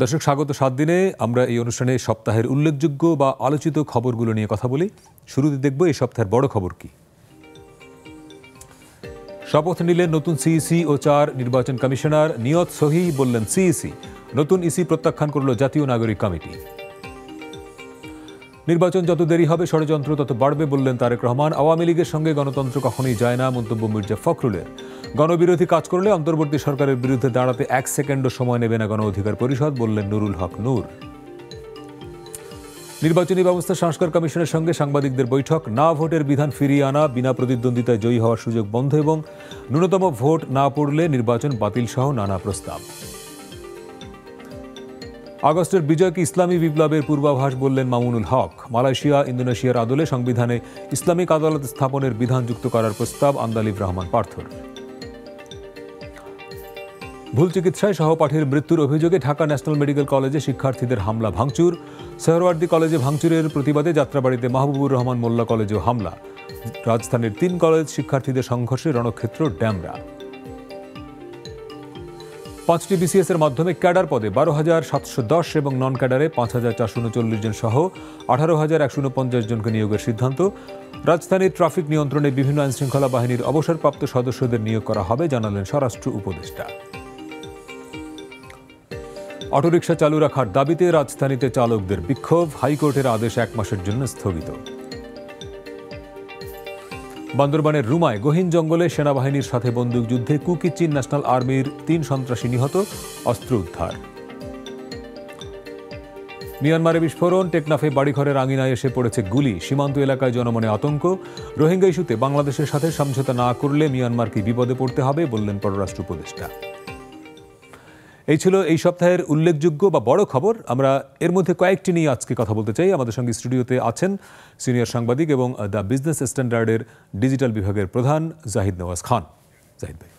দর্শক স্বাগত 7 দিনে আমরা এই অনুষ্ঠানে সপ্তাহের উল্লেখযোগ্য বা আলোচিত খবরগুলো নিয়ে কথা বলি। শুরুতে দেখব এই সপ্তাহের বড় খবর কি। শপথ নিলেন নতুন সিইসি ও 4 নির্বাচন কমিশনার। নিয়ত সহি বললেন সিইসি। নতুন ইসি প্রত্যাখ্যান করল জাতীয় নাগরিক কমিটি। নির্বাচন যত দেরি হবে ষড়যন্ত্র তত বাড়বে বললেন তারেক রহমান। আওয়ামী লীগের সঙ্গে গণতন্ত্র কখনোই যায় না মন্তব্য মির্জা ফখরুলের। গণবিরোধী কাজ করলে অন্তর্বর্তী সরকারের বিরুদ্ধে দাঁড়াতে 1 সেকেন্ডও সময় নেবে না গণ অধিকার পরিষদ বললেন নুরুল হক নূর। নির্বাচনী ব্যবস্থা সংস্কার কমিশনের সঙ্গে সাংবাদিকদের বৈঠক। না ভোটের বিধান ফিরিয়ে আনা, বিনা প্রতিদ্বন্দ্বিতায় জয়ী হওয়ার সুযোগ বন্ধ এবং ন্যূনতম ভোট না পড়লে নির্বাচন বাতিল সহ নানা প্রস্তাব। আগস্টের বিজয়কে ইসলামী বিপ্লবের পূর্বাভাস বললেন মামুনুল হক। মালয়েশিয়া ইন্দোনেশিয়ার আদলে সংবিধানে ইসলামিক আদালত স্থাপনের বিধান যুক্ত করার প্রস্তাব আন্দালিব রহমান পার্থর। ভুল চিকিৎসায় সহপাঠীর মৃত্যুর অভিযোগে ঢাকা ন্যাশনাল মেডিকেল কলেজে শিক্ষার্থীদের হামলা ভাঙচুর। সোহরাওয়ার্দী কলেজে ভাঙচুরের প্রতিবাদে যাত্রাবাড়িতে মাহবুবুর রহমান মোল্লা কলেজেও হামলা। রাজধানীর 3 কলেজ শিক্ষার্থীদের সংঘর্ষে রণক্ষেত্র ড্যামরা। 5টি বিসিএস এর মাধ্যমে ক্যাডার পদে 12,710 এবং নন ক্যাডারে 5,439 জন সহ 18,149 জনকে নিয়োগের সিদ্ধান্ত। রাজধানীর ট্রাফিক নিয়ন্ত্রণে বিভিন্ন আইনশৃঙ্খলা বাহিনীর অবসরপ্রাপ্ত সদস্যদের নিয়োগ করা হবে জানালেন স্বরাষ্ট্র উপদেষ্টা। অটোরিকশা চালু রাখার দাবিতে রাজধানীতে চালকদের বিক্ষোভ। হাইকোর্টের আদেশ 1 মাসের জন্য স্থগিত। বান্দরবানের রুমায় গহীন জঙ্গলে সেনাবাহিনীর সাথে বন্দুকযুদ্ধে কুকি চীন ন্যাশনাল আর্মির 3 সন্ত্রাসী নিহত, অস্ত্র উদ্ধার। মিয়ানমারে বিস্ফোরণ, টেকনাফে বাড়িঘরের আঙিনায় এসে পড়েছে গুলি। সীমান্ত এলাকায় জনমনে আতঙ্ক। রোহিঙ্গা ইস্যুতে বাংলাদেশের সাথে সমঝোতা না করলে মিয়ানমারকে বিপদে পড়তে হবে বললেন পররাষ্ট্র উপদেষ্টা। এই ছিল এই সপ্তাহের উল্লেখযোগ্য বা বড় খবর। আমরা এর মধ্যে কয়েকটি নিয়ে আজকে কথা বলতে চাই। আমাদের সঙ্গে স্টুডিওতে আছেন সিনিয়র সাংবাদিক এবং দ্য বিজনেস স্ট্যান্ডার্ডের ডিজিটাল বিভাগের প্রধান জাহিদ নওয়াজ খান। জাহিদ ভাই,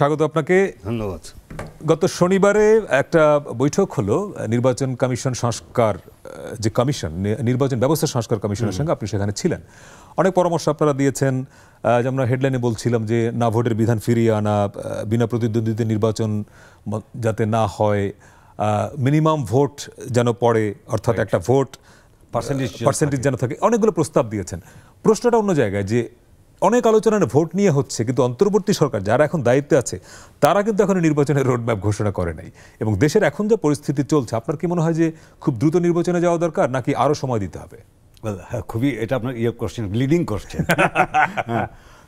স্বাগত আপনাকে। ধন্যবাদ। গত শনিবারে একটা বৈঠক হলো নির্বাচন কমিশন সংস্কার, যে কমিশন নির্বাচন ব্যবস্থা সংস্কার কমিশনের সঙ্গে আপনি সেখানে ছিলেন। অনেক পরামর্শ আপনারা দিয়েছেন। আমরা হেডলাইনে বলছিলাম যে না ভোটের বিধান ফিরিয়ে আনা, বিনা প্রতিদ্বন্দ্বিতা নির্বাচন যাতে না হয়, মিনিমাম ভোট যেন পড়ে, অর্থাৎ একটা ভোট পার্সেন্টেজ যেন থাকে, অনেকগুলো প্রস্তাব দিয়েছেন। প্রশ্নটা অন্য জায়গায় যে অনেক আলোচনা ভোট নিয়ে হচ্ছে, কিন্তু অন্তর্বর্তী সরকার যারা এখন দায়িত্বে আছে তারা কিন্তু এখন নির্বাচনের রোডম্যাপ ঘোষণা করে নাই এবং দেশের এখন যে পরিস্থিতি চলছে, আপনার কি মনে হয় যে খুব দ্রুত নির্বাচনে যাওয়া দরকার নাকি আরো সময় দিতে হবে? হ্যাঁ, খুবই এটা আপনার কোশ্চেন, লিডিং কোশ্চেন।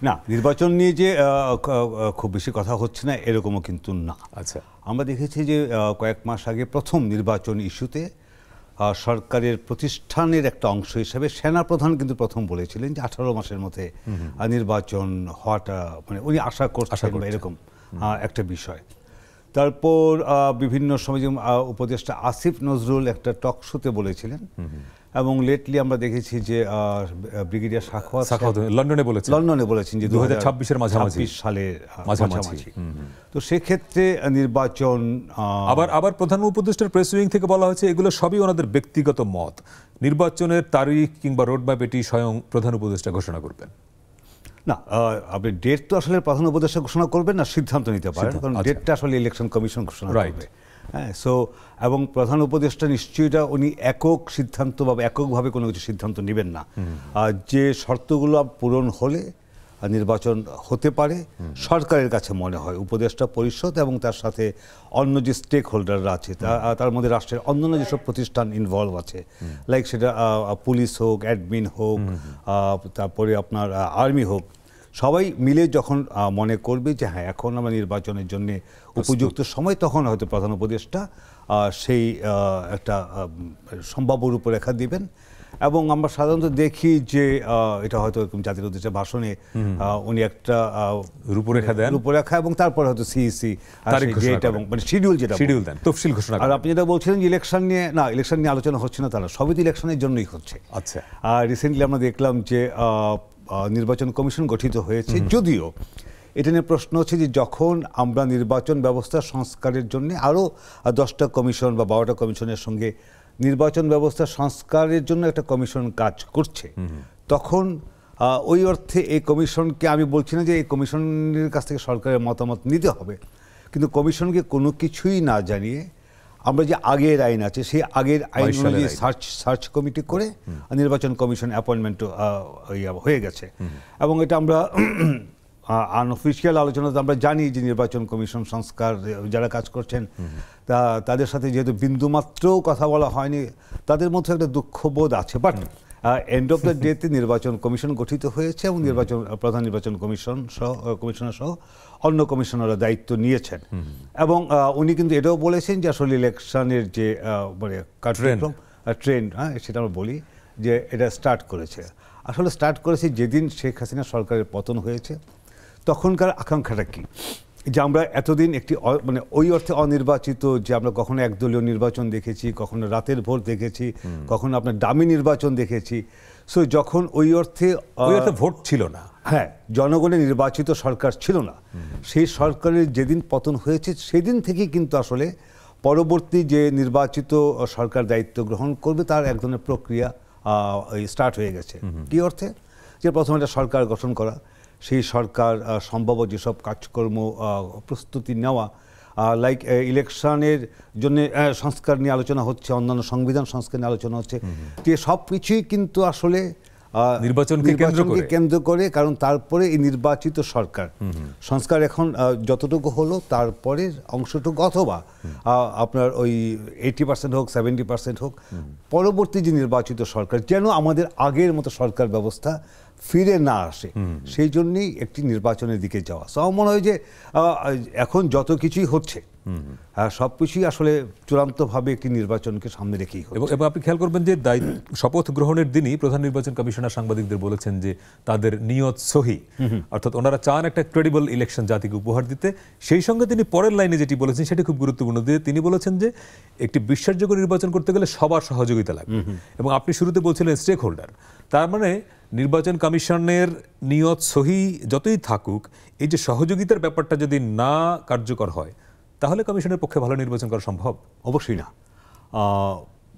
না, নির্বাচন নিয়ে যে খুব বেশি কথা হচ্ছে না এরকমও কিন্তু না। আচ্ছা, আমরা দেখেছি যে কয়েক মাস আগে প্রথম নির্বাচন ইস্যুতে সরকারের প্রতিষ্ঠানের একটা অংশ হিসেবে সেনাপ্রধান কিন্তু প্রথম বলেছিলেন যে 18 মাসের মধ্যে নির্বাচন হওয়াটা মানে উনি আশা করছেন এরকম একটা বিষয়। তারপর বিভিন্ন সময় উপদেষ্টা আসিফ নজরুল একটা টক শোতে বলেছিলেন এবং লেটলি আমরা দেখেছি যে ব্রিগেডিয়ার সাখাওয়াত লন্ডনে বলেছেন যে 2026 সালের মাঝামাঝি। তো সেক্ষেত্রে নির্বাচন আবার প্রধান উপদেষ্টার প্রেস উইং থেকে বলা হয়েছে এগুলো সবই ওনাদের ব্যক্তিগত মত। নির্বাচনের তারিখ কিংবা রোডম্যাপ এটি স্বয়ং প্রধান উপদেষ্টা ঘোষণা করবেন। না, আপনি ডেট তো আসলে প্রধান উপদেষ্টা ঘোষণা করবেন না, সিদ্ধান্ত নিতে পারেন, কারণ ডেটটা আসলে ইলেকশন কমিশন ঘোষণা করবে। হ্যাঁ, সো এবং প্রধান উপদেষ্টা নিশ্চয়ইটা উনি একক সিদ্ধান্ত বা এককভাবে কোনো কিছু সিদ্ধান্ত নেবেন না। যে শর্তগুলো পূরণ হলে নির্বাচন হতে পারে সরকারের কাছে মনে হয় উপদেষ্টা পরিষদ এবং তার সাথে অন্য যে স্টেক হোল্ডাররা আছে তার মধ্যে রাষ্ট্রের অন্যান্য যেসব প্রতিষ্ঠান ইনভলভ আছে, লাইক সেটা পুলিশ হোক, অ্যাডমিন হোক, তারপরে আপনার আর্মি হোক, সবাই মিলে যখন মনে করবে যে হ্যাঁ এখন আমরা নির্বাচনের জন্য উপযুক্ত সময়, তখন হয়তো প্রধান উপদেষ্টা সেই একটা সম্ভাব্য রূপরেখা দিবেন। এবং আমরা সাধারণত দেখি যে এটা হয়তো জাতির উদ্দেশ্যে ভাষণে উনি একটা রূপরেখা এবং তারপর হয়তো সিইসি এবং মানে শিডিউল দেন, তফসিল ঘোষণা। আর আপনি যেটা বলছিলেন যে ইলেকশন নিয়ে আলোচনা হচ্ছে না, তারা সবই তো ইলেকশনের জন্যই হচ্ছে। আচ্ছা, আর রিসেন্টলি আমরা দেখলাম যে নির্বাচন কমিশন গঠিত হয়েছে, যদিও এটা নিয়ে প্রশ্ন হচ্ছে যে যখন আমরা নির্বাচন ব্যবস্থা সংস্কারের জন্য আরও 10টা কমিশন বা 12টা কমিশনের সঙ্গে নির্বাচন ব্যবস্থা সংস্কারের জন্য একটা কমিশন কাজ করছে, তখন ওই অর্থে এই কমিশনকে আমি বলছি না যে এই কমিশনের কাছ থেকে সরকারের মতামত নিতে হবে, কিন্তু কমিশনকে কোনো কিছুই না জানিয়ে আমরা যে আগের আইন আছে সেই আগের আইন অনুযায়ী সার্চ কমিটি করে নির্বাচন কমিশন অ্যাপয়েন্টমেন্ট হয়ে গেছে। এবং এটা আমরা আনঅফিসিয়াল আলোচনাতে আমরা জানি যে নির্বাচন কমিশন সংস্কার যারা কাজ করছেন তাদের সাথে যেহেতু বিন্দুমাত্রও কথা বলা হয়নি, তাদের মধ্যে একটা দুঃখবোধ আছে। বাট এন্ড অফ দ্য ডেতে নির্বাচন কমিশন গঠিত হয়েছে এবং প্রধান নির্বাচন কমিশনার সহ অন্য কমিশনাররা দায়িত্ব নিয়েছেন। এবং উনি কিন্তু এটাও বলেছেন যে আসলে ইলেকশনের যে মানে কার্যক্রম ট্রেন্ড, সেটা আমরা বলি যে এটা স্টার্ট করেছে। আসলে স্টার্ট করেছে যেদিন শেখ হাসিনা সরকারের পতন হয়েছে। তখনকার আকাঙ্ক্ষাটা কি, যে আমরা এতদিন একটি মানে ওই অর্থে অনির্বাচিত, যে আমরা কখনো একদলীয় নির্বাচন দেখেছি, কখনো রাতের ভোট দেখেছি, কখনো আপনার ডামি নির্বাচন দেখেছি। সো যখন ওই অর্থে ভোট ছিল না, হ্যাঁ, জনগণের নির্বাচিত সরকার ছিল না, সেই সরকারের যেদিন পতন হয়েছে সেদিন থেকেই কিন্তু আসলে পরবর্তী যে নির্বাচিত সরকার দায়িত্ব গ্রহণ করবে তার এক ধরনের প্রক্রিয়া স্টার্ট হয়ে গেছে। কি অর্থে, যে প্রথমে একটা সরকার গঠন করা, সেই সরকার সম্ভব যেসব কাজকর্ম প্রস্তুতি নেওয়া, লাইক ইলেকশনের জন্য সংস্কার নিয়ে আলোচনা হচ্ছে, অন্যান্য সংবিধান সংস্কার নিয়ে আলোচনা হচ্ছে, যে সব কিছুই কিন্তু আসলে নির্বাচনকে কেন্দ্র করে। কারণ তারপরে এই নির্বাচিত সরকার সংস্কার এখন যতটুকু হলো তারপরের অংশটুকু, অথবা আপনার ওই 80% হোক 70% হোক, পরবর্তী যে নির্বাচিত সরকার যেন আমাদের আগের মতো সরকার ব্যবস্থা ফিরে না আসে, সেই জন্যই একটি নির্বাচনের দিকে যাওয়া। সো আমার মনে হয় যে এখন যত কিছুই হচ্ছে সব কিছুই আসলে চূড়ান্তভাবে একটি নির্বাচনকে সামনে রেখেই হচ্ছে। এবং আপনি খেয়াল করবেন যে শপথ গ্রহণের দিনই প্রধান নির্বাচন কমিশনার সাংবাদিকদের বলেছেন যে তাদের নিয়ত সহি, অর্থাৎ ওনারা চান একটা ক্রেডিবল ইলেকশন জাতিকে উপহার দিতে। সেই সঙ্গে তিনি পরের লাইনে যেটি বলেছেন সেটি খুব গুরুত্বপূর্ণ, যে তিনি বলেছেন যে একটি বিশ্বাসযোগ্য নির্বাচন করতে গেলে সবার সহযোগিতা লাগবে। এবং আপনি শুরুতে বলছিলেন স্টেক হোল্ডার, তার মানে নির্বাচন কমিশনের নিয়ত সহি যতই থাকুক, এই যে সহযোগিতার ব্যাপারটা যদি না কার্যকর হয় তাহলে কমিশনের পক্ষে ভালো নির্বাচন করা সম্ভব? অবশ্যই না।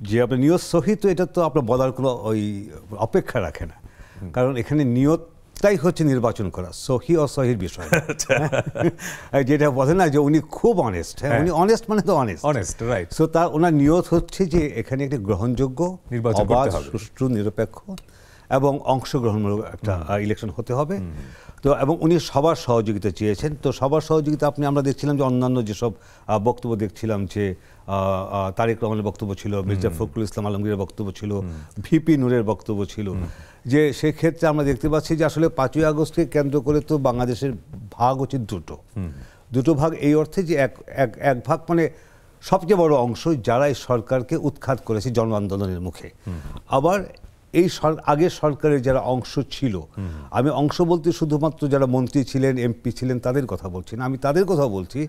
যে আপনার নিয়ত সহি, তো এটা তো আপনার বলার কোনো ওই অপেক্ষা রাখে না, কারণ এখানে নিয়তটাই হচ্ছে নির্বাচন করা, সহি অসহির বিষয়। যেটা বলে না যে উনি খুব অনেস্ট, উনি অনেস্ট মানে তো অনেস্ট, রাইট। সো ওনার নিয়ত হচ্ছে যে এখানে একটি গ্রহণযোগ্য, অবাধ, সুষ্ঠু, নিরপেক্ষ এবং অংশগ্রহণমূলক একটা ইলেকশন হতে হবে। তো এবং উনি সবার সহযোগিতা চেয়েছেন। তো সবার সহযোগিতা আমরা দেখছিলাম যে অন্যান্য যেসব বক্তব্য দেখছিলাম, যে তারেক রহমানের বক্তব্য ছিল, মির্জা ফখরুল ইসলাম আলমগীরের বক্তব্য ছিল, ভিপি নূরের বক্তব্য ছিল, যে সেক্ষেত্রে আমরা দেখতে পাচ্ছি যে আসলে 5ই আগস্টকে কেন্দ্র করে তো বাংলাদেশের ভাগ হচ্ছে দুটো ভাগ, এই অর্থে যে এক ভাগ মানে সবচেয়ে বড় অংশ যারা এই সরকারকে উৎখাত করেছে জন আন্দোলনের মুখে। আবার এই আগের সরকারের যারা অংশ ছিল, আমি অংশ বলতে শুধুমাত্র যারা মন্ত্রী ছিলেন, এমপি ছিলেন তাদের কথা বলছি না, আমি তাদের কথা বলছি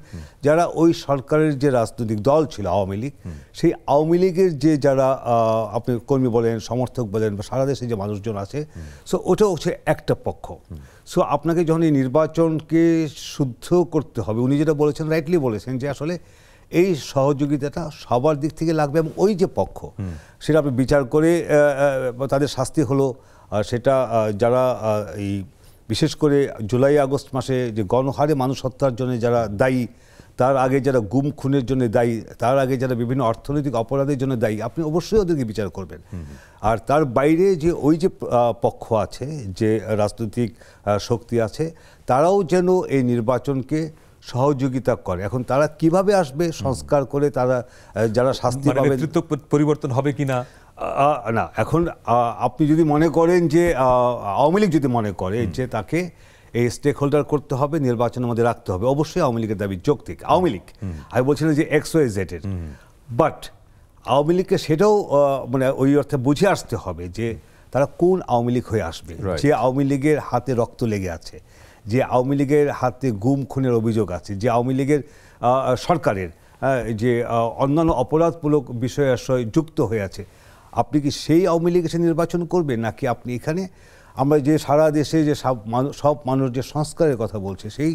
যারা ওই সরকারের যে রাজনৈতিক দল ছিল আওয়ামী লীগ, সেই আওয়ামী লীগের যে যারা আপনি কর্মী বলেন, সমর্থক বলেন, বা সারা দেশে যে মানুষজন আছে, সো ওটা হচ্ছে একটা পক্ষ। সো আপনাকে যখন এই নির্বাচনকে শুদ্ধ করতে হবে, উনি যেটা বলেছেন রাইটলি বলেছেন যে আসলে এই সহযোগিতাটা সবার দিক থেকে লাগবে, এবং ওই যে পক্ষ সেটা আপনি বিচার করে তাদের শাস্তি হলো, সেটা যারা এই বিশেষ করে জুলাই আগস্ট মাসে যে গণহারে মানুষ হত্যার জন্য যারা দায়ী, তার আগে যারা গুম খুনের জন্য দায়ী, তার আগে যারা বিভিন্ন অর্থনৈতিক অপরাধের জন্য দায়ী, আপনি অবশ্যই ওদেরকে বিচার করবেন। আর তার বাইরে যে ওই যে পক্ষ আছে, যে রাজনৈতিক শক্তি আছে, তারাও যেন এই নির্বাচনকে সহযোগিতা করে। এখন তারা কিভাবে আসবে, সংস্কার করে তারা যারা শাস্তি পাবে, নেতৃত্ব পরিবর্তন হবে কিনা না। এখন আপনি যদি মনে করেন যে আওয়ামী লীগ যদি মনে করে যে তাকে এই স্টেক হোল্ডার করতে হবে, নির্বাচনের মধ্যে রাখতে হবে, অবশ্যই আওয়ামী লীগের দাবি যৌক্তিক। আওয়ামী লীগ, আমি বলছি না যে XYZ এর, বাট আওয়ামী লীগকে সেটাও মানে ওই অর্থে বুঝে আসতে হবে যে তারা কোন আওয়ামী লীগ হয়ে আসবে, যে আওয়ামী লীগের হাতে রক্ত লেগে আছে, যে আওয়ামী লীগের হাতে গুম খুনের অভিযোগ আছে, যে আওয়ামী লীগের সরকারের যে অন্যান্য অপরাধমূলক বিষয়াশয় যুক্ত হয়ে আছে। আপনি কি সেই আওয়ামী লীগ এসে নির্বাচন করবেন, নাকি আপনি এখানে আমরা যে সারা দেশে যে সব মানুষ যে সংস্কারের কথা বলছে, সেই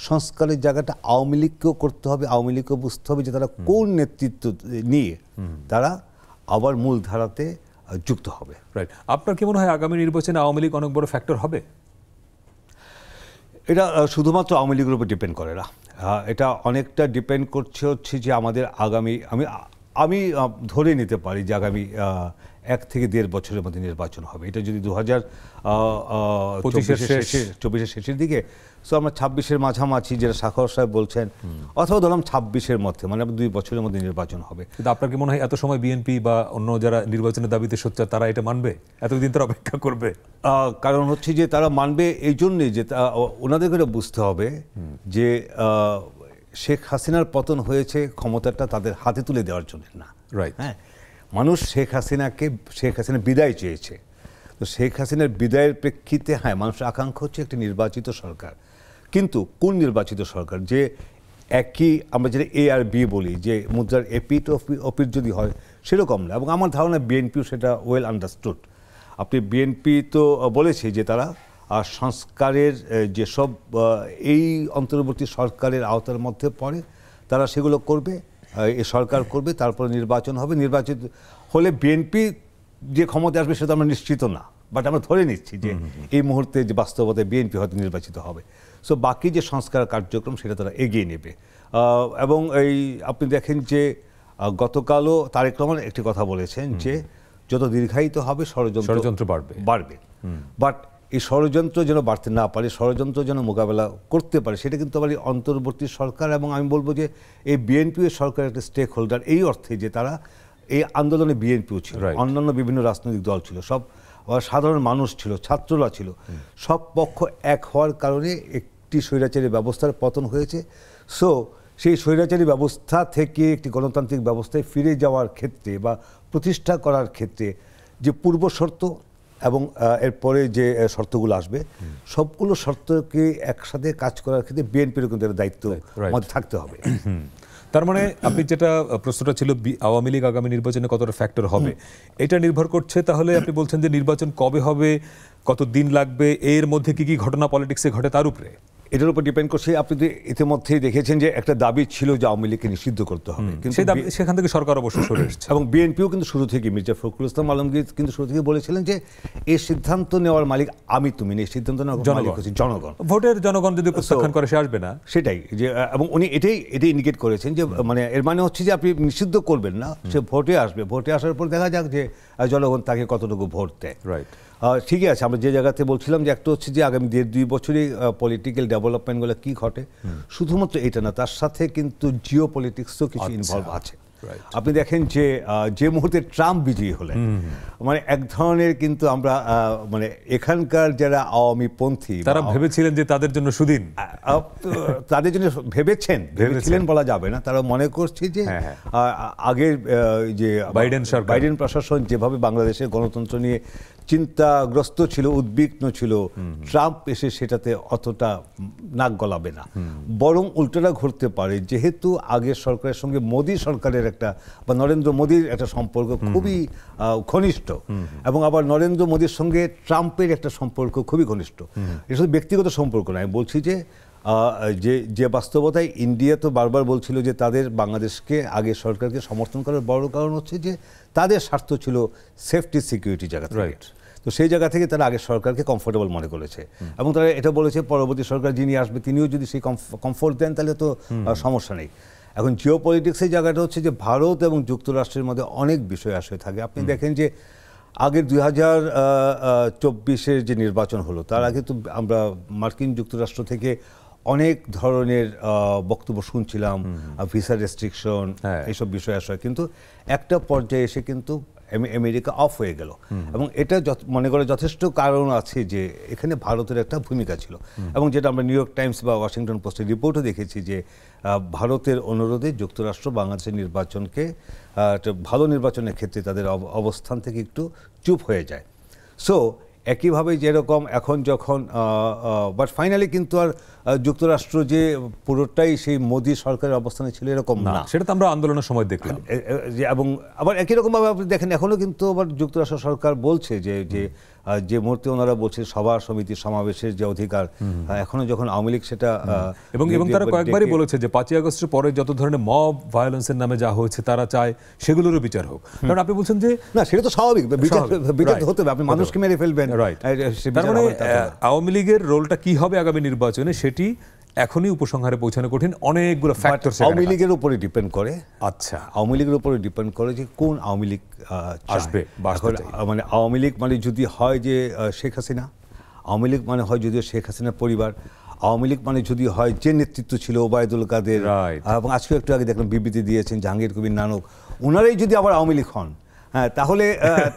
সংস্কারের জায়গাটা আওয়ামী লীগকেও করতে হবে, আওয়ামী লীগকেও বুঝতে হবে যে তারা কোন নেতৃত্ব নিয়ে তারা আবার মূল ধারাতে যুক্ত হবে। রাইট, আপনার কি মনে হয় আগামী নির্বাচনে আওয়ামী লীগ অনেক বড় ফ্যাক্টর হবে? এটা শুধুমাত্র আওয়ামী লীগের উপর ডিপেন্ড করে না, এটা অনেকটা ডিপেন্ড করছে হচ্ছে যে আমাদের আগামী আমি ধরে নিতে পারি যে আগামী 1 থেকে 1.5 বছরের মধ্যে নির্বাচন হবে। এটা যদি 2024 শেষের দিকে, সো আমরা 26-এর মাঝামাঝি যেটা সাখর সাহেব বলছেন, অথবা ধরলাম 26-এর মধ্যে, মানে 2 বছরের মধ্যে নির্বাচন হবে। কিন্তু আপনার কি মনে হয় এত সময় বিএনপি বা অন্য যারা নির্বাচনের দাবিতে সোচ্চার তারা এটা মানবে? এতদিন তারা অপেক্ষা করবে? কারণ হচ্ছে যে তারা মানবে এই জন্যই যে ওনাদের করে বুঝতে হবে যে শেখ হাসিনার পতন হয়েছে ক্ষমতাটা তাদের হাতে তুলে দেওয়ার জন্য না। রাইট, হ্যাঁ, মানুষ শেখ হাসিনা বিদায় চেয়েছে। তো শেখ হাসিনার বিদায়ের প্রেক্ষিতে হ্যাঁ, মানুষের আকাঙ্ক্ষা হচ্ছে একটি নির্বাচিত সরকার। কিন্তু কোন নির্বাচিত সরকার? যে একই আমরা যেটা এ আর বি বলি, যে মুদ্রার এপিট অপিট যদি হয় সেরকম না। এবং আমার ধারণা বিএনপিও সেটা ওয়েল আন্ডারস্টুড। আপনি বিএনপি তো বলেছে যে তারা সংস্কারের যেসব এই অন্তর্বর্তী সরকারের আওতার মধ্যে পড়ে তারা সেগুলো করবে, এই সরকার করবে, তারপরে নির্বাচন হবে। নির্বাচিত হলে বিএনপি যে ক্ষমতা আসবে সেটা আমরা নিশ্চিত না, বাট আমরা ধরে নিচ্ছি যে এই মুহূর্তে যে বাস্তবতায় বিএনপি হয়তো নির্বাচিত হবে। সো বাকি যে সংস্কার কার্যক্রম সেটা তারা এগিয়ে নেবে। এবং এই আপনি দেখেন যে গতকালও তারেক রহমান একটি কথা বলেছেন যে যত দীর্ঘায়িত হবে ষড়যন্ত্র বাড়বে। বাট এই ষড়যন্ত্র যেন বাড়তে না পারে, ষড়যন্ত্র যেন মোকাবেলা করতে পারে, সেটা কিন্তু আবার অন্তর্বর্তী সরকার এবং আমি বলবো যে এই বিএনপি সরকারের একটা স্টেক হোল্ডার, এই অর্থে যে তারা এই আন্দোলনে বিএনপিও ছিল, অন্যান্য বিভিন্ন রাজনৈতিক দল ছিল, সব সাধারণ মানুষ ছিল, ছাত্ররা ছিল, সব পক্ষ এক হওয়ার কারণে একটি স্বৈরাচারী ব্যবস্থার পতন হয়েছে। সো সেই স্বৈরাচারী ব্যবস্থা থেকে একটি গণতান্ত্রিক ব্যবস্থায় ফিরে যাওয়ার ক্ষেত্রে বা প্রতিষ্ঠা করার ক্ষেত্রে যে পূর্ব শর্ত এবং এরপরে যে শর্তগুলো আসবে, সবগুলো শর্তকে একসাথে কাজ করার ক্ষেত্রে বিএনপিরও কিন্তু দায়িত্ব মধ্যে থাকতে হবে। তার মানে আপনি যেটা প্রশ্নটা ছিল আওয়ামী লীগ আগামী নির্বাচনে কতটা ফ্যাক্টর হবে, এটা নির্ভর করছে। তাহলে আপনি বলছেন যে নির্বাচন কবে হবে, কত দিন লাগবে, এর মধ্যে কি কি ঘটনা পলিটিক্সে ঘটে তার উপরে, এটার উপর ডিপেন্ড করছে। আপনি তো ইতিমধ্যেই দেখেছেন যে একটা দাবি ছিল যে আওয়ামী লীগকে নিষিদ্ধ করতে হবে, কিন্তু সেখান থেকে সরকার অবশ্য সরে এসেছে। এবং বিএনপিও কিন্তু শুরু থেকে, মির্জা ফখরুল ইসলাম আলমগীর কিন্তু শুরু থেকে বলেছিলেন যে এই সিদ্ধান্ত নেওয়ার মালিক আমি তুমি না, এই সিদ্ধান্ত নেওয়ার মালিক হচ্ছে জনগণ। ভোটের জনগণ যদি প্রত্যাখ্যান করে সে আসবে না, সেটাই যে, এবং উনি এটাই ইন্ডিকেট করেছেন যে মানে এর মানে হচ্ছে যে আপনি নিষিদ্ধ করবেন না, সে ভোটে আসবে, ভোটে আসার পর দেখা যাক যে জনগণ তাকে কতটুকু ভোট দেয়। রাইট, ঠিকই আছে। আমরা যে জায়গাতে বলছিলাম যে একটা হচ্ছে যে আগামী 1.5-2 বছরে পলিটিক্যাল ডেভেলপমেন্টগুলো কি ঘটে, শুধুমাত্র এটা না, তার সাথে কিন্তু জিও পলিটিক্সও কিছু ইনভলভ আছে। আপনি দেখেন যে মুহূর্তে ট্রাম্প বিজয়ী হলেন, মানে এক ধরনের কিন্তু আমরা মানে এখানকার যারা আওয়ামী পন্থী তারা ভেবেছিলেন যে তাদের জন্য সুদিন, তাদের জন্য ভেবেছিলেন বলা যাবে না, তারা মনে করছে যে আগের যে বাইডেন প্রশাসন যেভাবে বাংলাদেশের গণতন্ত্র নিয়ে চিন্তাগ্রস্ত ছিল, উদ্বিগ্ন ছিল, ট্রাম্প এসে সেটাতে অতটা নাক গলাবে না, বরং উল্টোটা ঘটতে পারে। যেহেতু আগের সরকারের সঙ্গে মোদী সরকারের একটা বা নরেন্দ্র মোদীর একটা সম্পর্ক খুবই ঘনিষ্ঠ, এবং আবার নরেন্দ্র মোদীর সঙ্গে ট্রাম্পের একটা সম্পর্ক খুবই ঘনিষ্ঠ। এটা শুধু ব্যক্তিগত সম্পর্ক নয়, আমি বলছি যে যে বাস্তবতায় ইন্ডিয়া তো বারবার বলছিল যে তাদের বাংলাদেশকে আগে সরকারকে সমর্থন করার বড় কারণ হচ্ছে যে তাদের স্বার্থ ছিল সেফটি সিকিউরিটি জায়গা থেকে। তো সেই জায়গা থেকে তারা আগে সরকারকে কমফোর্টেবল মনে করেছে, এবং তারা এটা বলেছে পরবর্তী সরকার যিনি আসবে তিনিও যদি সেই কমফোর্ট দেন তাহলে তো সমস্যা নেই। এখন জিও পলিটিক্সের জায়গাটা হচ্ছে যে ভারত এবং যুক্তরাষ্ট্রের মধ্যে অনেক বিষয় আসে থাকে। আপনি দেখেন যে আগের 2024-এর যে নির্বাচন হলো তার আগে তো আমরা মার্কিন যুক্তরাষ্ট্র থেকে অনেক ধরনের বক্তব্য শুনছিলাম, ভিসা রেস্ট্রিকশন, এইসব বিষয় আসে, কিন্তু একটা পর্যায়ে এসে কিন্তু আমেরিকা অফ হয়ে গেল। এবং এটা মনে করে যথেষ্ট কারণ আছে যে এখানে ভারতের একটা ভূমিকা ছিল, এবং যেটা আমরা নিউ ইয়র্ক টাইমস বা ওয়াশিংটন পোস্টের রিপোর্টও দেখেছি যে ভারতের অনুরোধে যুক্তরাষ্ট্র বাংলাদেশের নির্বাচনকে একটা ভালো নির্বাচনের ক্ষেত্রে তাদের অবস্থান থেকে একটু চুপ হয়ে যায়। সো একইভাবে যেরকম এখন যখন বাট ফাইনালি কিন্তু আর যুক্তরাষ্ট্র যে পুরোটাই সেই মোদী সরকারের অবস্থানে ছিল এরকম না, সেটা তো আমরা আন্দোলনের সময় দেখলাম। এবং আবার একই রকমভাবে আপনি দেখেন এখনও কিন্তু আবার যুক্তরাষ্ট্র সরকার বলছে যে যে মুহূর্তে ওনারা বলছে সভা সমিতি সমাবেশের যে অধিকার, এখনো যখন আওয়ামী লীগ সেটা এবং তারা কয়েকবারই বলেছে যে 5ই আগস্টের পরে যত ধরনের মব ভায়োলেন্সের নামে যা হয়েছে তারা চায় সেগুলোরও বিচার হোক। কারণ আপনি বলছেন যে না, সেটা তো স্বাভাবিক, বিচার হতে হবে, আপনি মানুষকে মেরে ফেলবেন। তার মানে আওয়ামী লীগের রোলটা কি হবে আগামী নির্বাচনে সেটি এখনই উপসংহারে পৌঁছানো কঠিন, অনেকগুলো ফ্যাক্টর আওয়ামী লীগের উপরে ডিপেন্ড করে। আচ্ছা, আওয়ামী লীগের উপরে ডিপেন্ড করে যে কোন আওয়ামী লীগ আসবে। মানে আওয়ামী লীগ মানে যদি হয় যে শেখ হাসিনা, আওয়ামী লীগ মানে হয় যদিও শেখ হাসিনার পরিবার, আওয়ামী লীগ মানে যদি হয় যে নেতৃত্ব ছিল ওবায়দুল কাদের, এবং আজকে একটু আগে দেখলাম বিবৃতি দিয়েছেন জাহাঙ্গীর কবির নানক, ওনারাই যদি আবার আওয়ামী লীগ হন, হ্যাঁ,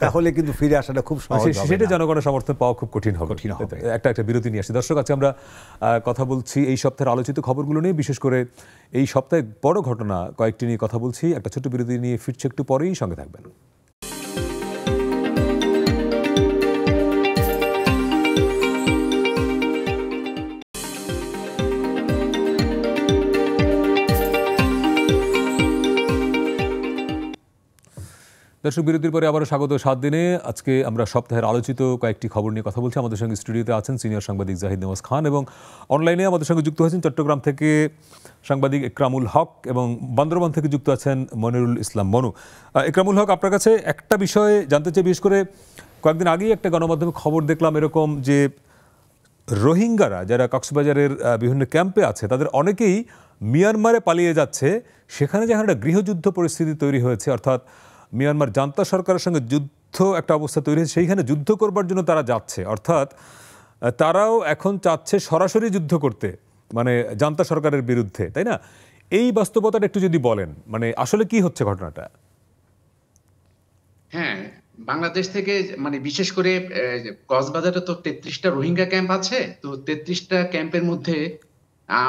তাহলে কিন্তু ফিরে আসাটা খুব সহজ হবে। সেটা জনগণের সমর্থন পাওয়া খুব কঠিন হবে। একটা বিরতি নিয়ে আসি। দর্শক, আজকে আমরা কথা বলছি এই সপ্তাহের আলোচিত খবরগুলো নিয়ে, বিশেষ করে এই সপ্তাহে বড় ঘটনা কয়েকটি নিয়ে কথা বলছি। একটা ছোট্ট বিরতি নিয়ে ফিরছে একটু পরেই, সঙ্গে থাকবেন। দর্শক, বিরতির পরে আবারও স্বাগত 7 দিনে। আজকে আমরা সপ্তাহের আলোচিত কয়েকটি খবর নিয়ে কথা বলছি। আমাদের সঙ্গে স্টুডিওতে আছেন সিনিয়র সাংবাদিক জাহিদ নওয়াজ খান, এবং অনলাইনে আমাদের সঙ্গে যুক্ত হয়েছেন চট্টগ্রাম থেকে সাংবাদিক একরামুল হক, এবং বান্দরবান থেকে যুক্ত আছেন মনিরুল ইসলাম মনু। একরামুল হক, আপনার কাছে একটা বিষয় জানতে চাই। বিশেষ করে কয়েকদিন আগেই একটা গণমাধ্যমে খবর দেখলাম এরকম যে রোহিঙ্গারা যারা কক্সবাজারের বিভিন্ন ক্যাম্পে আছে তাদের অনেকেই মিয়ানমারে পালিয়ে যাচ্ছে। সেখানে যেখানে একটা গৃহযুদ্ধ পরিস্থিতি তৈরি হয়েছে, অর্থাৎ মিয়ানমার জান্তা সরকারের সঙ্গে যুদ্ধ একটা অবস্থা তৈরি হয়েছে, সেইখানে যুদ্ধ করবার জন্য তারা যাচ্ছে। অর্থাৎ তারাও এখন চাচ্ছে সরাসরি যুদ্ধ করতে, মানে জান্তা সরকারের বিরুদ্ধে, তাই না? এই বাস্তবতাটা একটু যদি বলেন, মানে আসলে কি হচ্ছে ঘটনাটা? হ্যাঁ, বাংলাদেশ থেকে মানে বিশেষ করে কক্সবাজারে তো 33টা রোহিঙ্গা ক্যাম্প আছে। তো 33টা ক্যাম্পের মধ্যে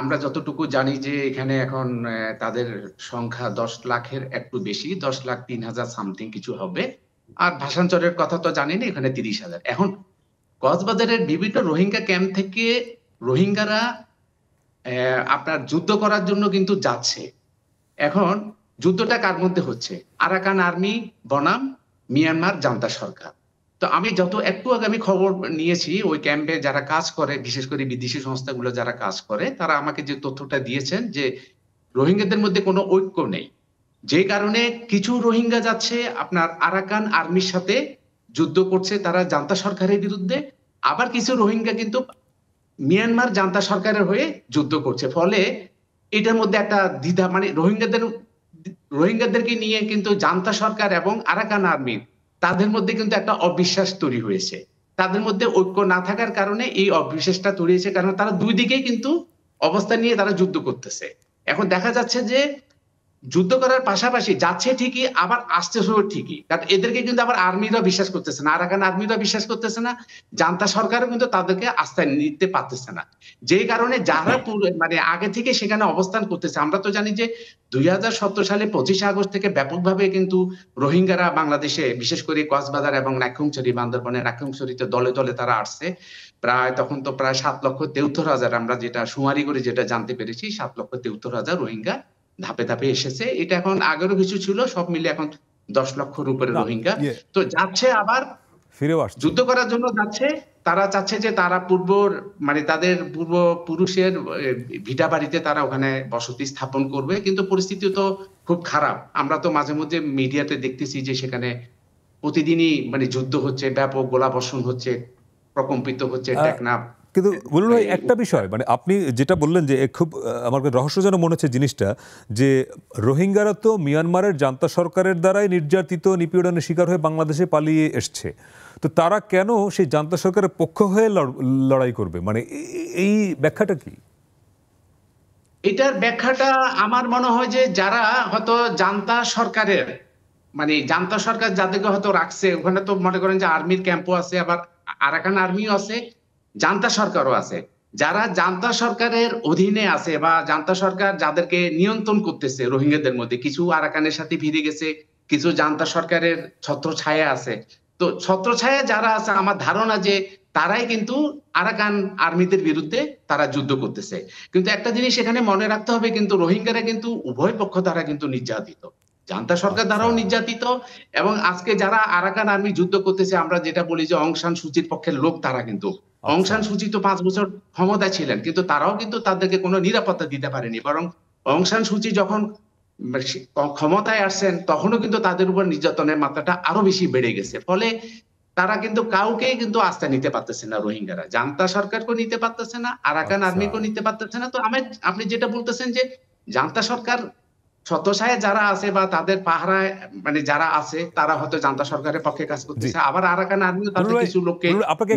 আমরা যতটুকু জানি যে এখানে এখন তাদের সংখ্যা 10 লাখের একটু বেশি, 10,03,000 সামথিং কিছু হবে। আর ভাষান্তরের কথা তো জানি না, এখানে 30,000। এখন কক্সবাজারের বিভিন্ন রোহিঙ্গা ক্যাম্প থেকে রোহিঙ্গারা আপনার যুদ্ধ করার জন্য কিন্তু যাচ্ছে। এখন যুদ্ধটা কার মধ্যে হচ্ছে? আরাকান আর্মি বনাম মিয়ানমার জান্তা সরকার। তো আমি একটু আগে আমি খবর নিয়েছি, ওই ক্যাম্পে যারা কাজ করে, বিশেষ করে বিদেশি সংস্থাগুলো যারা কাজ করে, তারা আমাকে যে তথ্যটা দিয়েছেন যে রোহিঙ্গাদের মধ্যে কোনো ঐক্য নেই, যে কারণে কিছু রোহিঙ্গা যাচ্ছে আপনার আরাকান আর্মির সাথে যুদ্ধ করছে তারা জান্তা সরকারের বিরুদ্ধে, আবার কিছু রোহিঙ্গা কিন্তু মিয়ানমার জান্তা সরকারের হয়ে যুদ্ধ করছে। ফলে এটার মধ্যে একটা দ্বিধা, মানে রোহিঙ্গাদেরকে নিয়ে কিন্তু জান্তা সরকার এবং আরাকান আর্মির তাদের মধ্যে কিন্তু একটা অবিশ্বাস তৈরি হয়েছে। তাদের মধ্যে ঐক্য না থাকার কারণে এই অবিশ্বাসটা তৈরি হয়েছে, কারণ তারা দুই দিকেই কিন্তু অবস্থান নিয়ে তারা যুদ্ধ করতেছে। এখন দেখা যাচ্ছে যে যুদ্ধ করার পাশাপাশি যাচ্ছে ঠিকই, আবার আসতেছে ঠিকই, কারণ এদেরকে কিন্তু আবার আর্মিরা বিশ্বাস করতেছে না, আরাকান আর্মিরা বিশ্বাস করতেছে না, জান্তা সরকারও কিন্তু তাদেরকে আস্থায় নিতে পারতেছে না। যে কারণে যারা মানে আগে থেকে সেখানে অবস্থান করতেছে, আমরা তো জানি যে 2017 সালে 25 আগস্ট থেকে ব্যাপকভাবে কিন্তু রোহিঙ্গারা বাংলাদেশে, বিশেষ করে কক্সবাজার এবং নাইক্ষ্যংছড়ি, বান্দরবানের নাইক্ষ্যংছড়িতে দলে দলে তারা আসছে। তখন তো প্রায় 7,73,000 আমরা যেটা শুমারি করে যেটা জানতে পেরেছি, 7,73,000 রোহিঙ্গা ধাপে ধাপে এসেছে। এটা এখন আগেরও কিছু ছিল, সব মিলে এখন 10 লক্ষর উপরে রোহিঙ্গা তো যাচ্ছে, আবার ফিরেও আসছে, যুদ্ধ করার জন্য যাচ্ছে। তারা চাচ্ছে যে তারা মানে তাদের পূর্বপুরুষের ভিটা বাড়িতে তারা ওখানে বসতি স্থাপন করবে, কিন্তু পরিস্থিতি তো খুব খারাপ। আমরা তো মাঝে মধ্যে মিডিয়াতে দেখতেছি যে সেখানে প্রতিদিনই মানে যুদ্ধ হচ্ছে, ব্যাপক গোলাবর্ষণ হচ্ছে, প্রকম্পিত হচ্ছে টেকনাফ। কিন্তু বলুন ভাই, একটা বিষয়, মানে আপনি যেটা বললেন যে খুব আমার রহস্যজনক মনে হচ্ছে জিনিসটা, যে রোহিঙ্গারা তো মিয়ানমারের জান্তা সরকারের দ্বারাই নির্যাতিত, নিপীড়নের শিকার হয়ে বাংলাদেশে পালিয়ে এসছে। তো তারা কেন সেই জান্তা সরকারের পক্ষ হয়ে লড়াই করবে? মানে এই ব্যাখ্যাটা কি? এটার ব্যাখ্যাটা আমার মনে হয় যে যারা হয়তো জান্তা সরকারের, মানে জান্তা সরকার যাদেরকে হয়তো রাখছে, ওখানে তো মনে করেন যে আর্মির ক্যাম্পও আছে, আবার আরাকান আর্মিও আছে, জান্তা সরকারও আছে। যারা জান্তা সরকারের অধীনে আছে বা জান্তা সরকার যাদেরকে নিয়ন্ত্রণ করতেছে, রোহিঙ্গাদের মধ্যে কিছু আরাকানের সাথে ভিড়ে গেছে, কিছু জান্তা সরকারের ছত্রছায়া আছে। তো ছত্রছায়া যারা আছে, আমার ধারণা যে তারাই কিন্তু আরাকান আর্মিদের বিরুদ্ধে তারা যুদ্ধ করতেছে। কিন্তু একটা জিনিস এখানে মনে রাখতে হবে, কিন্তু রোহিঙ্গারা কিন্তু উভয় পক্ষ দ্বারা কিন্তু নির্যাতিত। জান্তা সরকার দ্বারাও নির্যাতিত, এবং আজকে যারা আরাকান আর্মি যুদ্ধ করতেছে, আমরা যেটা বলি যে অং সান সুচির পক্ষের লোক তারা, কিন্তু অং সান সুচি তো 5 বছর ক্ষমতায় ছিলেন, কিন্তু তারাও কিন্তু তাদেরকে কোনো নিরাপত্তা দিতে পারেনি, বরং অং সান সুচি যখন ক্ষমতায় আসছেন তখনও কিন্তু তাদের উপর নির্যাতনের মাত্রাটা আরো বেশি বেড়ে গেছে। ফলে তারা কিন্তু কাউকেই কিন্তু আস্থা নিতে পারতেছে না, রোহিঙ্গারা জান্তা সরকারকেও নিতে পারতেছে না, আরাকান আর্মিকেও নিতে পারতেছে না। তো আপনি যেটা বলতেছেন যে জান্তা সরকার ছত্রছায়া যারা আছে বা তাদের পাহারায় মানে যারা আছে তারা হয়তো জান্তা সরকারের পক্ষে কাজ করতেছে, আবার আরাকান আর্মিও তাদের কিছু লোককে। আপনাকে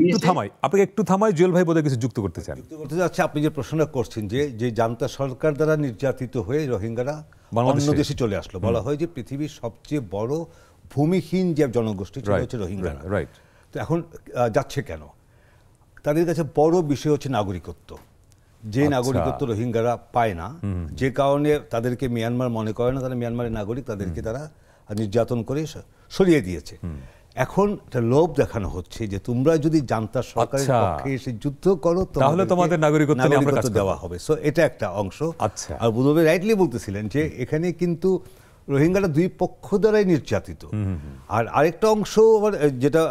একটু থামাই, জুয়েল ভাই বোধহয় কিছু যুক্ত করতে চান। যুক্ত করতে যাচ্ছে, আপনি যে প্রশ্নটা করছেন যে জান্তা সরকার দ্বারা নির্যাতিত হয়ে রোহিঙ্গারা বাংলাদেশে চলে আসলো, বলা হয় যে পৃথিবীর সবচেয়ে বড় ভূমিহীন যে জনগোষ্ঠী হচ্ছে রোহিঙ্গারা। রাইট। তো এখন যাচ্ছে কেন? তাদের কাছে বড় বিষয় হচ্ছে নাগরিকত্ব। যে নাগরিকত্ব রোহিঙ্গারা পায় না, যে কারণে তাদেরকে মিয়ানমার মনে করে না তারা মিয়ানমারের নাগরিক, তাদেরকে তারা নির্যাতন করে সরিয়ে দিয়েছে। এখন লোভ দেখানো হচ্ছে যে তোমরা যদি জান্তা সরকারের পক্ষে এসে যুদ্ধ করো তাহলে তোমাদের নাগরিকত্ব দেওয়া হবে। সো এটা একটা অংশ। আর বুধ ভাই রাইটলি বলতেছিলেন যে এখানে কিন্তু রোহিঙ্গারা দুই পক্ষ দ্বারাই নির্যাতিত। আর আরেকটা অংশ যেটা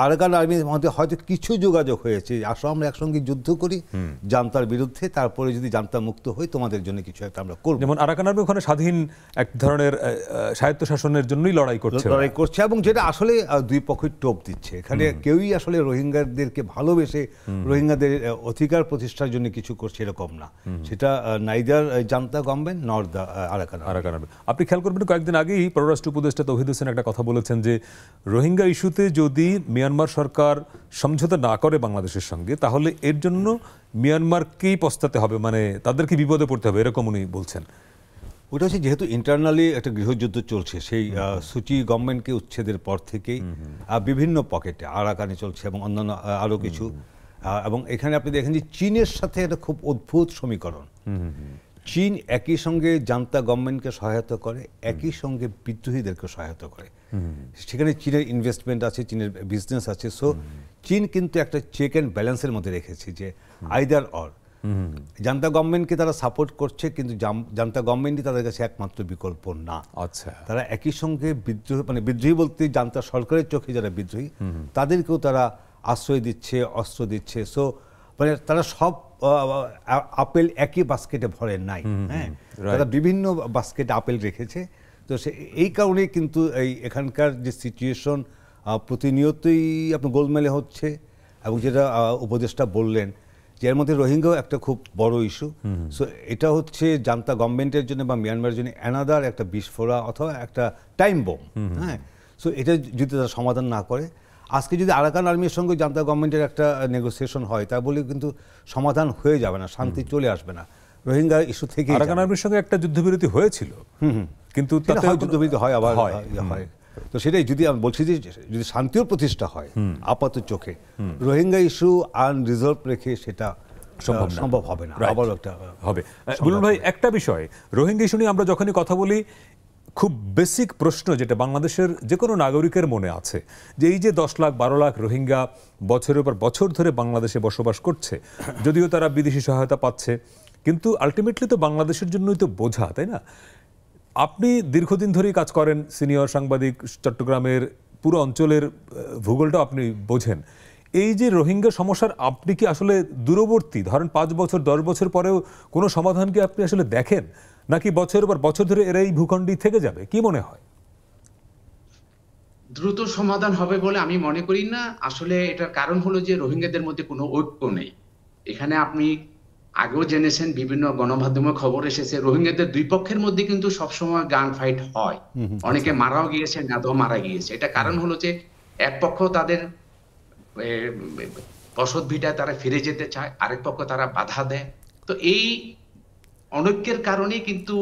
আরাকান আর্মির মধ্যে হয়তো কিছু যোগাযোগ হয়েছে, আসো আমরা একসঙ্গে যুদ্ধ করি জান্তার বিরুদ্ধে, তারপরে যদি জান্তা মুক্ত হই তোমাদের জন্য কিছু একটা আমরা করব। যেমন আরাকান আর্মি ওখানে স্বাধীন এক ধরনের স্বায়ত্তশাসনের জন্যই লড়াই করছে, এবং যেটা আসলে দুই পক্ষই টোপ দিচ্ছে। এখানে কেউই আসলে রোহিঙ্গাদেরকে ভালোবেসে রোহিঙ্গাদের অধিকার প্রতিষ্ঠার জন্য কিছু করছে এরকম না। সেটা নাইদার জান্তা গভর্নমেন্ট নর দ্য আরাকান আর্মি। আপনি খেয়াল করবেন কয়েকদিন আগেই পররাষ্ট্র উপদেষ্টা তৌহিদ হোসেন একটা কথা বলেছেন যে রোহিঙ্গা ইস্যুতে যদি মিয়ানমার সরকার সমঝোতা না করে বাংলাদেশের সঙ্গে, তাহলে এর জন্য মিয়ানমারকেই পস্তাতে হবে, মানে তাদেরকে বিপদে পড়তে হবে, এরকম উনি বলছেন। ওটা হচ্ছে যেহেতু ইন্টারনালি একটা গৃহযুদ্ধ চলছে, সেই সুচি গভর্নমেন্টকে উচ্ছেদের পর থেকেই বিভিন্ন পকেটে আরাকানে চলছে এবং অন্যান্য আরও কিছু, এবং এখানে আপনি দেখেন যে চীনের সাথে একটা খুব অদ্ভুত সমীকরণ। চীন একই সঙ্গে জান্তা গভর্নমেন্টকে সহায়তা করে, একই সঙ্গে বিদ্রোহীদেরকে সহায়তা করে। সেখানে চীনের ইনভেস্টমেন্ট আছে, চীনের বিজনেস আছে। সো চীন কিন্তু একটা চেক অ্যান্ড ব্যালেন্সের মধ্যে রেখেছে যে আইদার অর। জান্তা গভর্নমেন্টকে তারা সাপোর্ট করছে, কিন্তু জান্তা গভর্নমেন্টই তাদের কাছে একমাত্র বিকল্প না। আচ্ছা, তারা একই সঙ্গে বিদ্রোহী বলতে জান্তা সরকারের চোখে যারা বিদ্রোহী তাদেরকেও তারা আশ্রয় দিচ্ছে, অস্ত্র দিচ্ছে। সো মানে তারা সব আপেল একই বাস্কেটে ভরে নাই, হ্যাঁ, তারা বিভিন্ন বাস্কেটে আপেল রেখেছে। তো এই কারণেই কিন্তু এখানকার যে সিচুয়েশন প্রতিনিয়তই আপনার গোলমেলে হচ্ছে, এবং যেটা উপদেষ্টা বললেন যে এর মধ্যে রোহিঙ্গাও একটা খুব বড় ইস্যু। সো এটা হচ্ছে জান্তা গভর্নমেন্টের জন্য বা মিয়ানমারের জন্য অ্যানাদার একটা বিস্ফোরা অথবা একটা টাইম বোম। হ্যাঁ, সো এটা যদি তারা সমাধান না করে, আজকে যদি আরাকান আর্মির সঙ্গে জান্তা গভর্নমেন্টের একটা নেগোসিয়েশন হয়, তা বলে কিন্তু সমাধান হয়ে যাবে না, শান্তি চলে আসবে না। রোহিঙ্গা ইস্যু থেকে আরাকান আর্মির সঙ্গে একটা যুদ্ধবিরতি হয়েছিল, কিন্তু যুদ্ধবিরতি হয় আবার হয়। তো সেটাই যদি আমি বলছি যে যদি শান্তিও প্রতিষ্ঠা হয় আপাত চোখে, রোহিঙ্গা ইস্যু আনরিজলভ রেখে সেটা সম্ভব হবে না। আবার একটা হবে। বুলবুল ভাই, একটা বিষয় রোহিঙ্গা ইস্যু নিয়ে আমরা যখনই কথা বলি, খুব বেসিক প্রশ্ন যেটা বাংলাদেশের যে কোনো নাগরিকের মনে আছে, যে এই যে 10 লাখ 12 লাখ রোহিঙ্গা বছরের পর বছর ধরে বাংলাদেশে বসবাস করছে, যদিও তারা বিদেশি সহায়তা পাচ্ছে, কিন্তু আলটিমেটলি তো বাংলাদেশের জন্যই তো বোঝা, তাই না? আপনি দীর্ঘদিন ধরেই কাজ করেন, সিনিয়র সাংবাদিক, চট্টগ্রামের পুরো অঞ্চলের ভূগোলটা আপনি বোঝেন। এই যে রোহিঙ্গা সমস্যার আপনি কি আসলে দূরবর্তী, ধরেন 5 বছর 10 বছর পরেও কোনো সমাধান কি আপনি আসলে দেখেন, নাকি বছরের পর বছর ধরে এরা এই ভূখণ্ডেই থেকে যাবে? কি মনে হয়? দ্রুত সমাধান হবে বলে আমি মনে করি না। আসলে এটার কারণ হলো যে রোহিঙ্গাদের মধ্যে কোনো ঐক্য নেই। এখানে আপনি আগেও জেনেছেন, বিভিন্ন গণমাধ্যমে খবর এসেছে, রোহিঙ্গাদের দুই পক্ষের মধ্যে কিন্তু সবসময় গান ফাইট হয়, অনেকে মারাও গিয়েছে, নাদও মারা গিয়েছে। এটা কারণ হলো যে এক পক্ষ তাদের বসত ভিটায় তারা ফিরে যেতে চায়, আরেক পক্ষ তারা বাধা দেয়। তো এই অনৈক্যের কারণে কিন্তু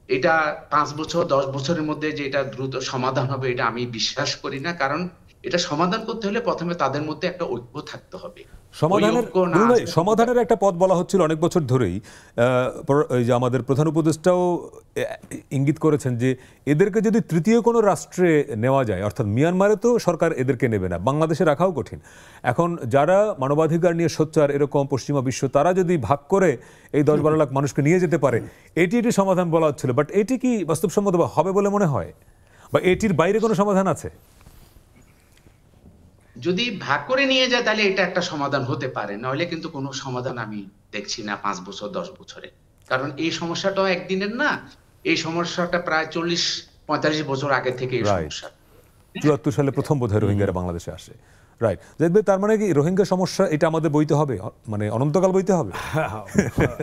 এটা 5 বছর 10 বছরের মধ্যে যে এটা দ্রুত সমাধান হবে এটা আমি বিশ্বাস করি না। কারণ এটা সমাধান করতে হলে প্রথমে তাদের মধ্যে একটা ঐক্য থাকতে হবে। সমাধানের একটা পথ বলা হচ্ছিল অনেক বছর ধরেই, যে আমাদের প্রধান উপদেষ্টাও ইঙ্গিত করেছেন যে এদেরকে যদি তৃতীয় কোনো রাষ্ট্রে নেওয়া যায়, অর্থাৎ মিয়ানমারে তো সরকার এদেরকে নেবে না, বাংলাদেশে রাখাও কঠিন। এখন যারা মানবাধিকার নিয়ে সোচ্চার এরকম পশ্চিমা বিশ্ব, তারা যদি ভাগ করে এই 10-12 লাখ মানুষকে নিয়ে যেতে পারে, এটি একটি সমাধান বলা হচ্ছিল। বাট এটি কি বাস্তবসম্মত হবে বলে মনে হয়, বা এটির বাইরে কোনো সমাধান আছে? যদি ভাগ করে নিয়ে যায় তাহলে এটা একটা সমাধান হতে পারে, নইলে কিন্তু কোনো সমাধান আমি দেখছি না 5 বছর 10 বছরে। কারণ এই সমস্যাটাও একদিনের না, এই সমস্যাটা প্রায় 40-45 বছর আগে থেকে এই সমস্যা। 74 সালে প্রথম বোধহয় রোহিঙ্গারা বাংলাদেশে আসে, রাইট? জাহিদ ভাই, তার মানে কি রোহিঙ্গা সমস্যা এটা আমাদের বইতে হবে, মানে অনন্তকাল বইতে হবে?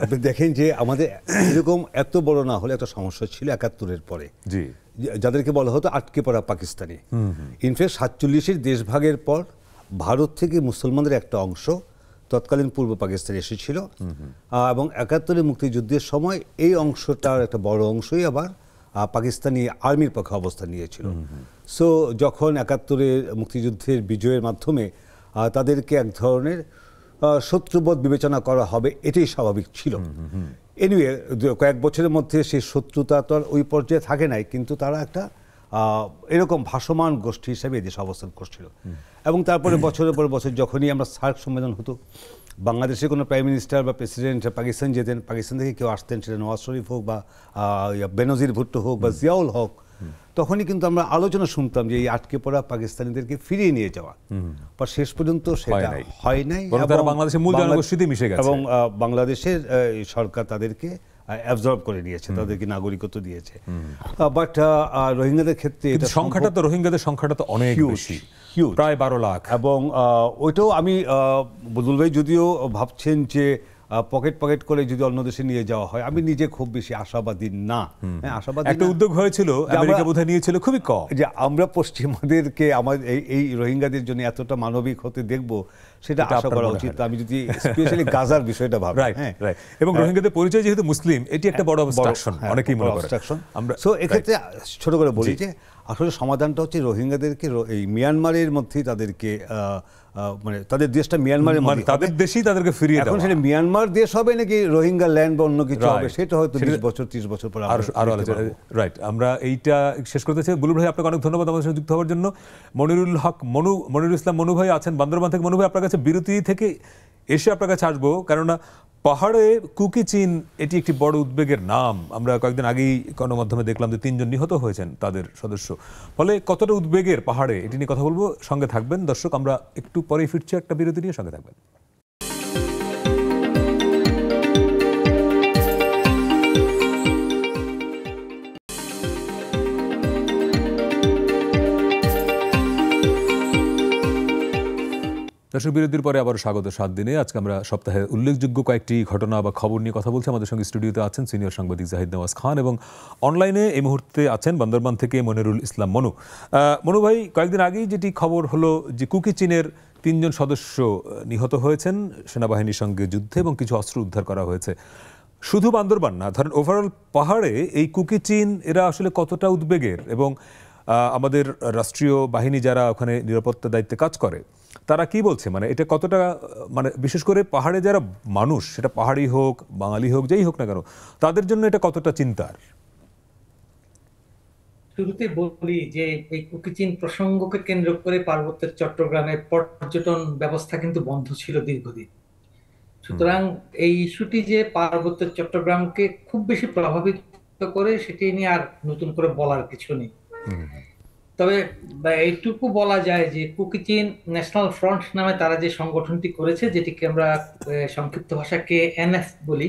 আপনি দেখেন যে আমাদের এরকম এত বড় না হলে একটা সমস্যা ছিল 71-এর পরে, জি, যাদেরকে বলা হতো আটকে পড়া পাকিস্তানি। ইনফ্যাক্ট 47-এর দেশভাগের পর ভারত থেকে মুসলমানদের একটা অংশ তৎকালীন পূর্ব পাকিস্তানে এসেছিল, এবং 71-এর মুক্তিযুদ্ধের সময় এই অংশটার একটা বড় অংশই আবার পাকিস্তানি আর্মির পক্ষে অবস্থান নিয়েছিল। সো যখন 71-এর মুক্তিযুদ্ধের বিজয়ের মাধ্যমে তাদেরকে এক ধরনের শত্রুবোধ বিবেচনা করা হবে, এটাই স্বাভাবিক ছিল। এনিওয়ে কয়েক বছরের মধ্যে সেই শত্রুতা তো আর ওই পর্যায়ে থাকে নাই, কিন্তু তারা একটা এরকম ভাসমান গোষ্ঠী হিসেবে এদেশে অবস্থান করছিল। এবং তারপরে বছরের পর বছর যখনই আমরা সার্ক সম্মেলন হতো, বাংলাদেশে কোনো প্রাইম মিনিস্টার বা প্রেসিডেন্ট পাকিস্তান যেতেন, পাকিস্তান থেকে কেউ আসতেন, সেটা নওয়াজ শরীফ হোক বা বেনজির ভুট্টো হোক বা জিয়াউল হক, তখনই কিন্তু আমরা আলোচনা শুনতাম যে এই আটকে পড়া পাকিস্তানিদেরকে ফিরিয়ে নিয়ে যাওয়া। পর শেষ পর্যন্ত সেটা হয় নাই, এবং বাংলাদেশের সরকার তাদেরকে অ্যাবজর্ব করে নিয়েছে, তাদেরকে নাগরিকত্ব দিয়েছে। বাট রোহিঙ্গাদের ক্ষেত্রে সংখ্যাটা তো, রোহিঙ্গাদের সংখ্যাটা তো অনেক বেশি, প্রায় 12 লাখ। এবং ওইটাও আমি বদুল ভাই যদিও ভাবছেন যে পকেট করে যদি অন্য দেশে নিয়ে যাওয়া হয়, আমি নিজে খুব বেশি আশাবাদী না। আশাবাদী একটা উদ্যোগ হয়েছিল, আমেরিকা বোধহয় নিয়েছিল, খুবই কম, যে আমরা পশ্চিমাদেরকে আমাদের এই রোহিঙ্গাদের জন্য এতটা মানবিক হতে দেখব, সেটা আশা করা উচিত। আমি যদি স্পেশালি গাজার বিষয়টা ভাবি, এবং রোহিঙ্গাদের পরিচয় যেহেতু মুসলিম, এটি একটা বড় অবস্ট্রাকশন, অনেকেই মনে করে। সো এক্ষেত্রে ছোট করে বলি যে আসলে সমাধানটা হচ্ছে রোহিঙ্গাদেরকে এই মিয়ানমারের মধ্যেই তাদেরকে, মানে তাদের দেশটা মিয়ানমারের মধ্যে, তাদের দেশেই তাদেরকে ফিরিয়ে দেওয়া। এখন সেটা মিয়ানমার দেশ হবে নাকি রোহিঙ্গা ল্যান্ড বা অন্য কিছু হবে, সেটা হয়তো 20 বছর 30 বছর পর আরো আলোচনা। রাইট, আমরা এইটা শেষ করতে চাই। বুলবুল ভাই, আপনাকে অনেক ধন্যবাদ আমাদের সাথে যুক্ত হওয়ার জন্য। মনিরুল ইসলাম মনু ভাই আছেন বান্দরবান থেকে। মনু ভাই, আপনার কাছে বিরতি থেকে এসে আপনার কাছে আসবো, কেননা পাহাড়ে কুকি চীন এটি একটি বড় উদ্বেগের নাম। আমরা কয়েকদিন আগেই গণমাধ্যমে দেখলাম যে 3 জন নিহত হয়েছেন তাদের সদস্য। ফলে কতটা উদ্বেগের পাহাড়ে, এটি নিয়ে কথা বলবো। সঙ্গে থাকবেন দর্শক, আমরা একটু পরেই ফিরছি একটা বিরতি নিয়ে, সঙ্গে থাকবেন। দর্শক, বিরতির পরে আবার স্বাগত 7 দিনে। আজকে আমরা সপ্তাহে উল্লেখযোগ্য কয়েকটি ঘটনা বা খবর নিয়ে কথা বলছি। আমাদের সঙ্গে স্টুডিওতে আছেন সিনিয়র সাংবাদিক জাহিদ নওয়াজ খান, এবং অনলাইনে এই মুহূর্তে আছেন বান্দরবান থেকে মনিরুল ইসলাম মনু। মনু ভাই, কয়েকদিন আগেই যেটি খবর হলো যে কুকি চীনের 3 জন সদস্য নিহত হয়েছেন সেনাবাহিনীর সঙ্গে যুদ্ধে, এবং কিছু অস্ত্র উদ্ধার করা হয়েছে। শুধু বান্দরবান না, ধরেন ওভারঅল পাহাড়ে এই কুকি চীন এরা আসলে কতটা উদ্বেগের, এবং আমাদের রাষ্ট্রীয় বাহিনী যারা ওখানে নিরাপত্তা দায়িত্বে কাজ করে তারা কি বলছে, মানে এটা কতটা, মানে বিশেষ করে পাহাড়ে যারা মানুষ, সেটা পাহাড়ি হোক বাঙালি হোক যেই হোক না কেন, তাদের জন্য এটা কতটা চিন্তার? শুরুতে বলি যে এই কুকি চীন প্রসঙ্গকে কেন্দ্র করে পার্বত্যের চট্টগ্রামের পর্যটন ব্যবস্থা কিন্তু বন্ধ ছিল দীর্ঘদিন। সুতরাং এই ইস্যুটি যে পার্বত্যের চট্টগ্রামকে খুব বেশি প্রভাবিত করে, সেটি নিয়ে আর নতুন করে বলার কিছু নেই। তবে এইটুকু বলা যায় যে কুকি চীন ন্যাশনাল ফ্রন্ট নামে তারা যে সংগঠনটি করেছে, যেটিকে আমরা সংক্ষিপ্ত ভাষাকে এনএফ বলি,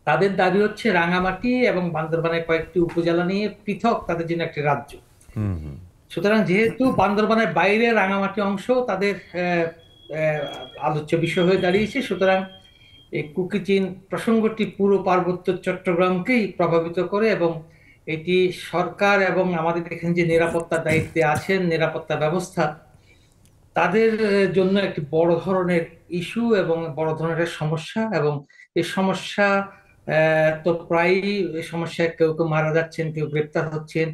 তাদের দাবি হচ্ছে রাঙামাটি এবং বান্দরবানের কয়েকটি উপজেলা নিয়ে পৃথক তাদের জন্য একটি রাজ্য। সুতরাং যেহেতু বান্দরবানের বাইরে রাঙামাটি অংশ তাদের আলোচ্য বিষয় হয়ে দাঁড়িয়েছে, সুতরাং এই কুকি চীন প্রসঙ্গটি পুরো পার্বত্য চট্টগ্রামকেই প্রভাবিত করে, এবং এটি সরকার এবং আমাদের এখানে যে নিরাপত্তার দায়িত্বে আছেন, নিরাপত্তা ব্যবস্থা, তাদের জন্য একটি বড় ধরনের ইস্যু এবং বড় ধরনের সমস্যা। এবং এই সমস্যা তো প্রায়ই, এই সমস্যায় কেউ কেউ মারা যাচ্ছেন, কেউ গ্রেপ্তার হচ্ছেন,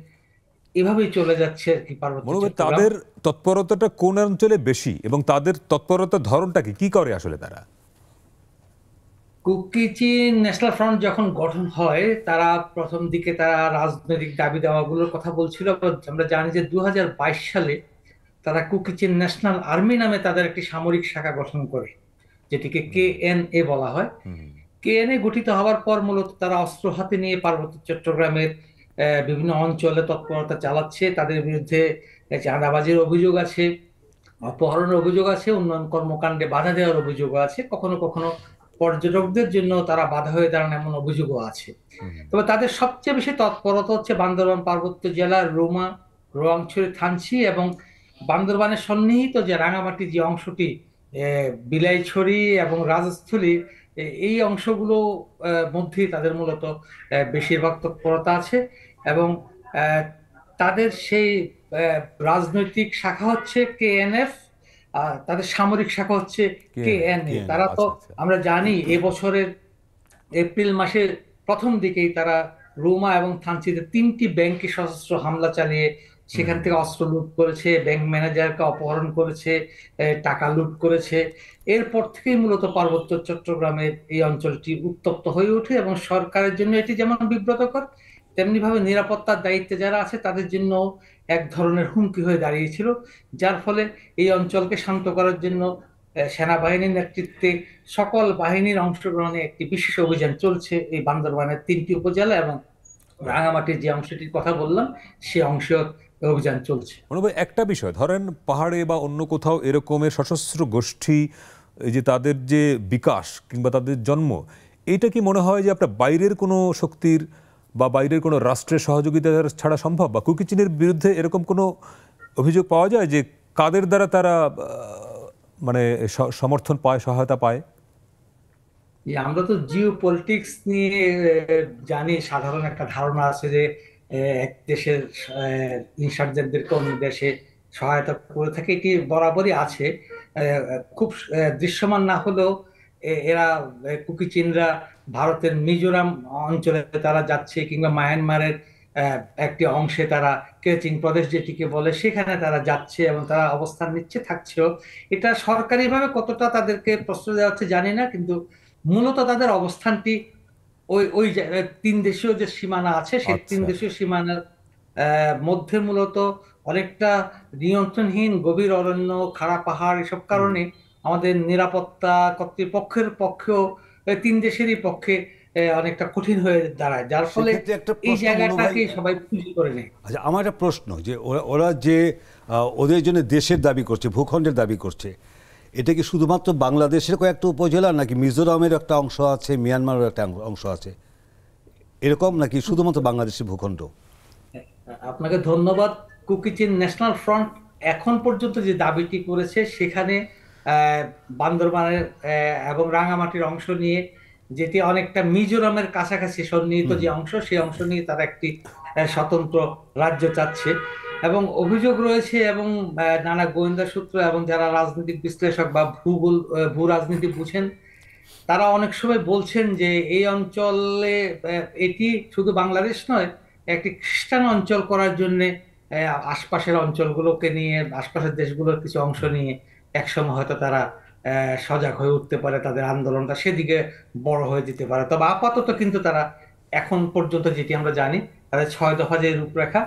এভাবেই চলে যাচ্ছে আর কি পার্বত্য। তাদের তৎপরতাটা কোন অঞ্চলে বেশি, এবং তাদের তৎপরতার ধরনটা কি করে আসলে তারা? কুকি চীন ন্যাশনাল ফ্রন্ট যখন গঠন হয়, তারা প্রথম দিকে তারা রাজনৈতিক দাবি দাওয়াগুলোর কথা বলছিল। আমরা জানি যে 2022 সালে তারা কুকি চীন ন্যাশনাল আর্মি নামে তাদের একটি সামরিক শাখা গঠন করে, যেটিকে KNA বলা হয়। KNA গঠিত হওয়ার পর মূলত তারা অস্ত্র হাতে নিয়ে পার্বত্য চট্টগ্রামের বিভিন্ন অঞ্চলে তৎপরতা চালাচ্ছে। তাদের বিরুদ্ধে চাঁদাবাজির অভিযোগ আছে, অপহরণের অভিযোগ আছে, উন্নয়ন কর্মকাণ্ডে বাধা দেওয়ার অভিযোগ আছে, কখনো কখনো পর্যটকদের জন্য তারা বাধা হয়ে দাঁড়ান এমন অভিযোগও আছে। তবে তাদের সবচেয়ে বেশি তৎপরতা হচ্ছে বান্দরবান পার্বত্য জেলার রুমা, রোয়াংছড়ি, থানচি এবং বান্দরবানের সন্নিহিত যে রাঙামাটি যে অংশটি, বিলাইছড়ি এবং রাজস্থলী, এই অংশগুলো মধ্যেই তাদের মূলত বেশিরভাগ তৎপরতা আছে। এবং তাদের সেই রাজনৈতিক শাখা হচ্ছে KNF, তাদের সামরিক শাখা হচ্ছে KNA। তারা তো আমরা জানি এবছরের এপ্রিল মাসের প্রথম দিকেই তারা রুমা এবং থানচিতে 3টি ব্যাংকে সশস্ত্র হামলা চালিয়ে সেখান থেকে অস্ত্র লুট করেছে, ব্যাংক ম্যানেজারকে অপহরণ করেছে, টাকা লুট করেছে। এরপর থেকেই মূলত পার্বত্য চট্টগ্রামের এই অঞ্চলটি উত্তপ্ত হয়ে ওঠে এবং সরকারের জন্য এটি যেমন বিব্রতকর, তেমনি ভাবে নিরাপত্তার দায়িত্বে যারা আছে তাদের জন্য এক ধরনের হুমকি হয়ে দাঁড়িয়েছিল। যার ফলে এই অঞ্চলকে শান্ত করার জন্য সেনাবাহিনীর নেতৃত্বে সকল বাহিনীর অংশগ্রহণে একটি বিশেষ অভিযান চলছে এই বান্দরবানের 3টি উপজেলা এবং রাঙামাটির যে অংশটির কথা বললাম সে অংশ অভিযান চলছে। একটা বিষয় ধরেন, পাহাড়ে বা অন্য কোথাও এরকমের সশস্ত্র গোষ্ঠী, এই যে তাদের যে বিকাশ কিংবা তাদের জন্ম, এটা কি মনে হয় যে আপনার বাইরের কোনো শক্তির বা বাইরের কোনো রাষ্ট্রের সহযোগিতা ছাড়া সম্ভব? বা কুকি চীনের বিরুদ্ধে এরকম কোনো অভিযোগ পাওয়া যায় যে কাদের দ্বারা তারা মানে সমর্থন পায়, সহায়তা পায়? আমরা তো জিও পলিটিক্স নিয়ে জানি, সাধারণ একটা ধারণা আছে যে এক দেশের ইনসার্জেন্টদেরকে অন্য দেশে সহায়তা করে থাকে, এটি বরাবরই আছে। খুব দৃশ্যমান না হলেও এরা কুকি চীনরা ভারতের মিজোরাম অঞ্চলে তারা যাচ্ছে, কিংবা মায়ানমারের একটি অংশে তারা কেচিং প্রদেশ যেটিকে বলে সেখানে তারা যাচ্ছে এবং তারা অবস্থান নিচ্ছে, থাকছেও। এটা সরকারিভাবে কতটা তাদেরকে প্রশ্রয় দেওয়া হচ্ছে জানি না, কিন্তু মূলত তাদের অবস্থানটি ওই 3 দেশীয় যে সীমানা আছে সেই 3 দেশীয় সীমানার মধ্যে মূলত অনেকটা নিয়ন্ত্রণহীন গভীর অরণ্য, খাড়া পাহাড়, এসব কারণে আমাদের নিরাপত্তা কর্তৃপক্ষের পক্ষেও 3 দেশেরই পক্ষে অনেকটা কঠিন হয়ে দাঁড়ায়, যার ফলে এই জায়গাটাকে সবাই পুঁজি করে নেয়। আচ্ছা, আমার একটা প্রশ্ন, যে ওরা যে ওদের জন্য দেশের দাবি করছে, ভূখণ্ডের দাবি করছে, এটা কি শুধুমাত্র বাংলাদেশের কয়েকটা উপজেলা, নাকি মিজোরামের একটা অংশ আছে, মিয়ানমারের একটা অংশ আছে, এরকম, নাকি শুধুমাত্র বাংলাদেশের ভূখণ্ড? আপনাকে ধন্যবাদ। কুকি চীন ন্যাশনাল ফ্রন্ট এখন পর্যন্ত যে দাবিটি করেছে সেখানে বান্দরবানের এবং রাঙামাটির অংশ নিয়ে, যেটি অনেকটা মিজোরামের কাছাকাছি সন্নিহিত যে অংশ, সেই অংশ নিয়ে তারা একটি স্বতন্ত্র রাজ্য চাচ্ছে। এবং অভিযোগ রয়েছে এবং নানা গোয়েন্দা সূত্র এবং যারা রাজনৈতিক বিশ্লেষক বা ভূ রাজনীতি বুঝেন তারা অনেক সময় বলছেন যে এই অঞ্চলে এটি শুধু বাংলাদেশ নয়, একটি খ্রিস্টান অঞ্চল করার জন্য আশপাশের অঞ্চলগুলোকে নিয়ে, আশপাশের দেশগুলোর কিছু অংশ নিয়ে একসময় হয়তো তারা সজাগ হয়ে উঠতে পারে, তাদের আন্দোলনটা সেদিকে বড় হয়ে যেতে পারে। তবে আপাতত কিন্তু তারা এখন পর্যন্ত যেটি আমরা জানি, তাদের 6 দফা যে রূপরেখা,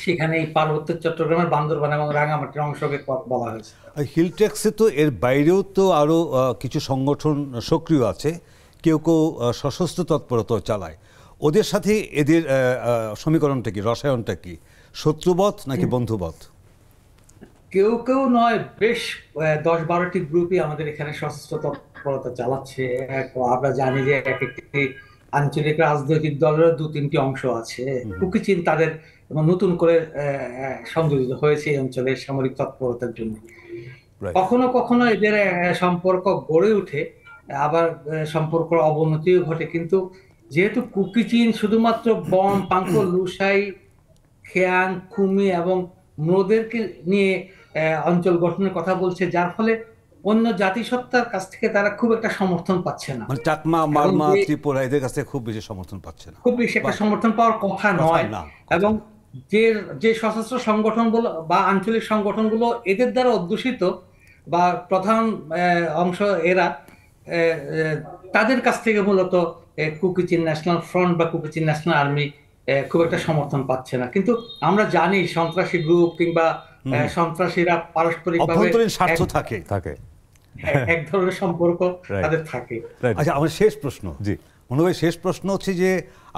সেখানে এই পার্বত্য চট্টগ্রামের বান্দরবান এবং রাঙামাটির অংশকে বলা হয়েছে। হিলট্যাক্সে তো এর বাইরেও তো আরও কিছু সংগঠন সক্রিয় আছে, কেউ কেউ সশস্ত্র তৎপরতা চালায়। ওদের সাথে এদের সমীকরণটা কি, রসায়নটা কি, শত্রুবৎ নাকি বন্ধুবৎ? কেউ কেউ নয়, বেশ 10-12টি গ্রুপই আমাদের এখানে সশস্ত্র তৎপরতা চালাচ্ছে। আমরা জানি যে এক একটি আঞ্চলিক রাজনৈতিক দলের 2-3টি অংশ আছে। কুকি চীন তাদের নতুন করে সংযোজিত হয়েছে এই অঞ্চলের সামরিক তৎপরতার জন্য। কখনো কখনো এদের সম্পর্ক গড়ে ওঠে, আবার সম্পর্ক অবনতিও ঘটে। কিন্তু যেহেতু কুকি চীন শুধুমাত্র বম, পাঙ্ক, লুসাই, খেয়াং, খুমি এবং মোদেরকে নিয়ে অঞ্চল গঠনের কথা বলছে, যার ফলে অন্য জাতিসত্তার কাছ থেকে তারা খুব একটা সমর্থন পাচ্ছে না। চাকমা, মারমা, ত্রিপুরা এদের কাছে খুব বেশি সমর্থন পাচ্ছে না, খুব বেশি একটা সমর্থন পাওয়ার কথা নয়। এবং যে সশস্ত্র সংগঠনগুলো বা আঞ্চলিক সংগঠনগুলো এদের দ্বারা অধ্যুষিত বা প্রধান অংশ এরা, তাদের কাছ থেকে মূলত কুকিচিন ন্যাশনাল ফ্রন্ট বা কুকিচিন ন্যাশনাল আর্মি খুব একটা সমর্থন পাচ্ছে না। কিন্তু আমরা জানি সন্ত্রাসী গ্রুপ কিংবা সন্ত্রাসীরা পারস্পরিকভাবে অভ্যন্তরীণ স্বার্থ থাকে। এক ধরনের সম্পর্ক তাদের থাকে। আচ্ছা, আমার শেষ প্রশ্ন, জি মনে হয় শেষ প্রশ্ন হচ্ছে যে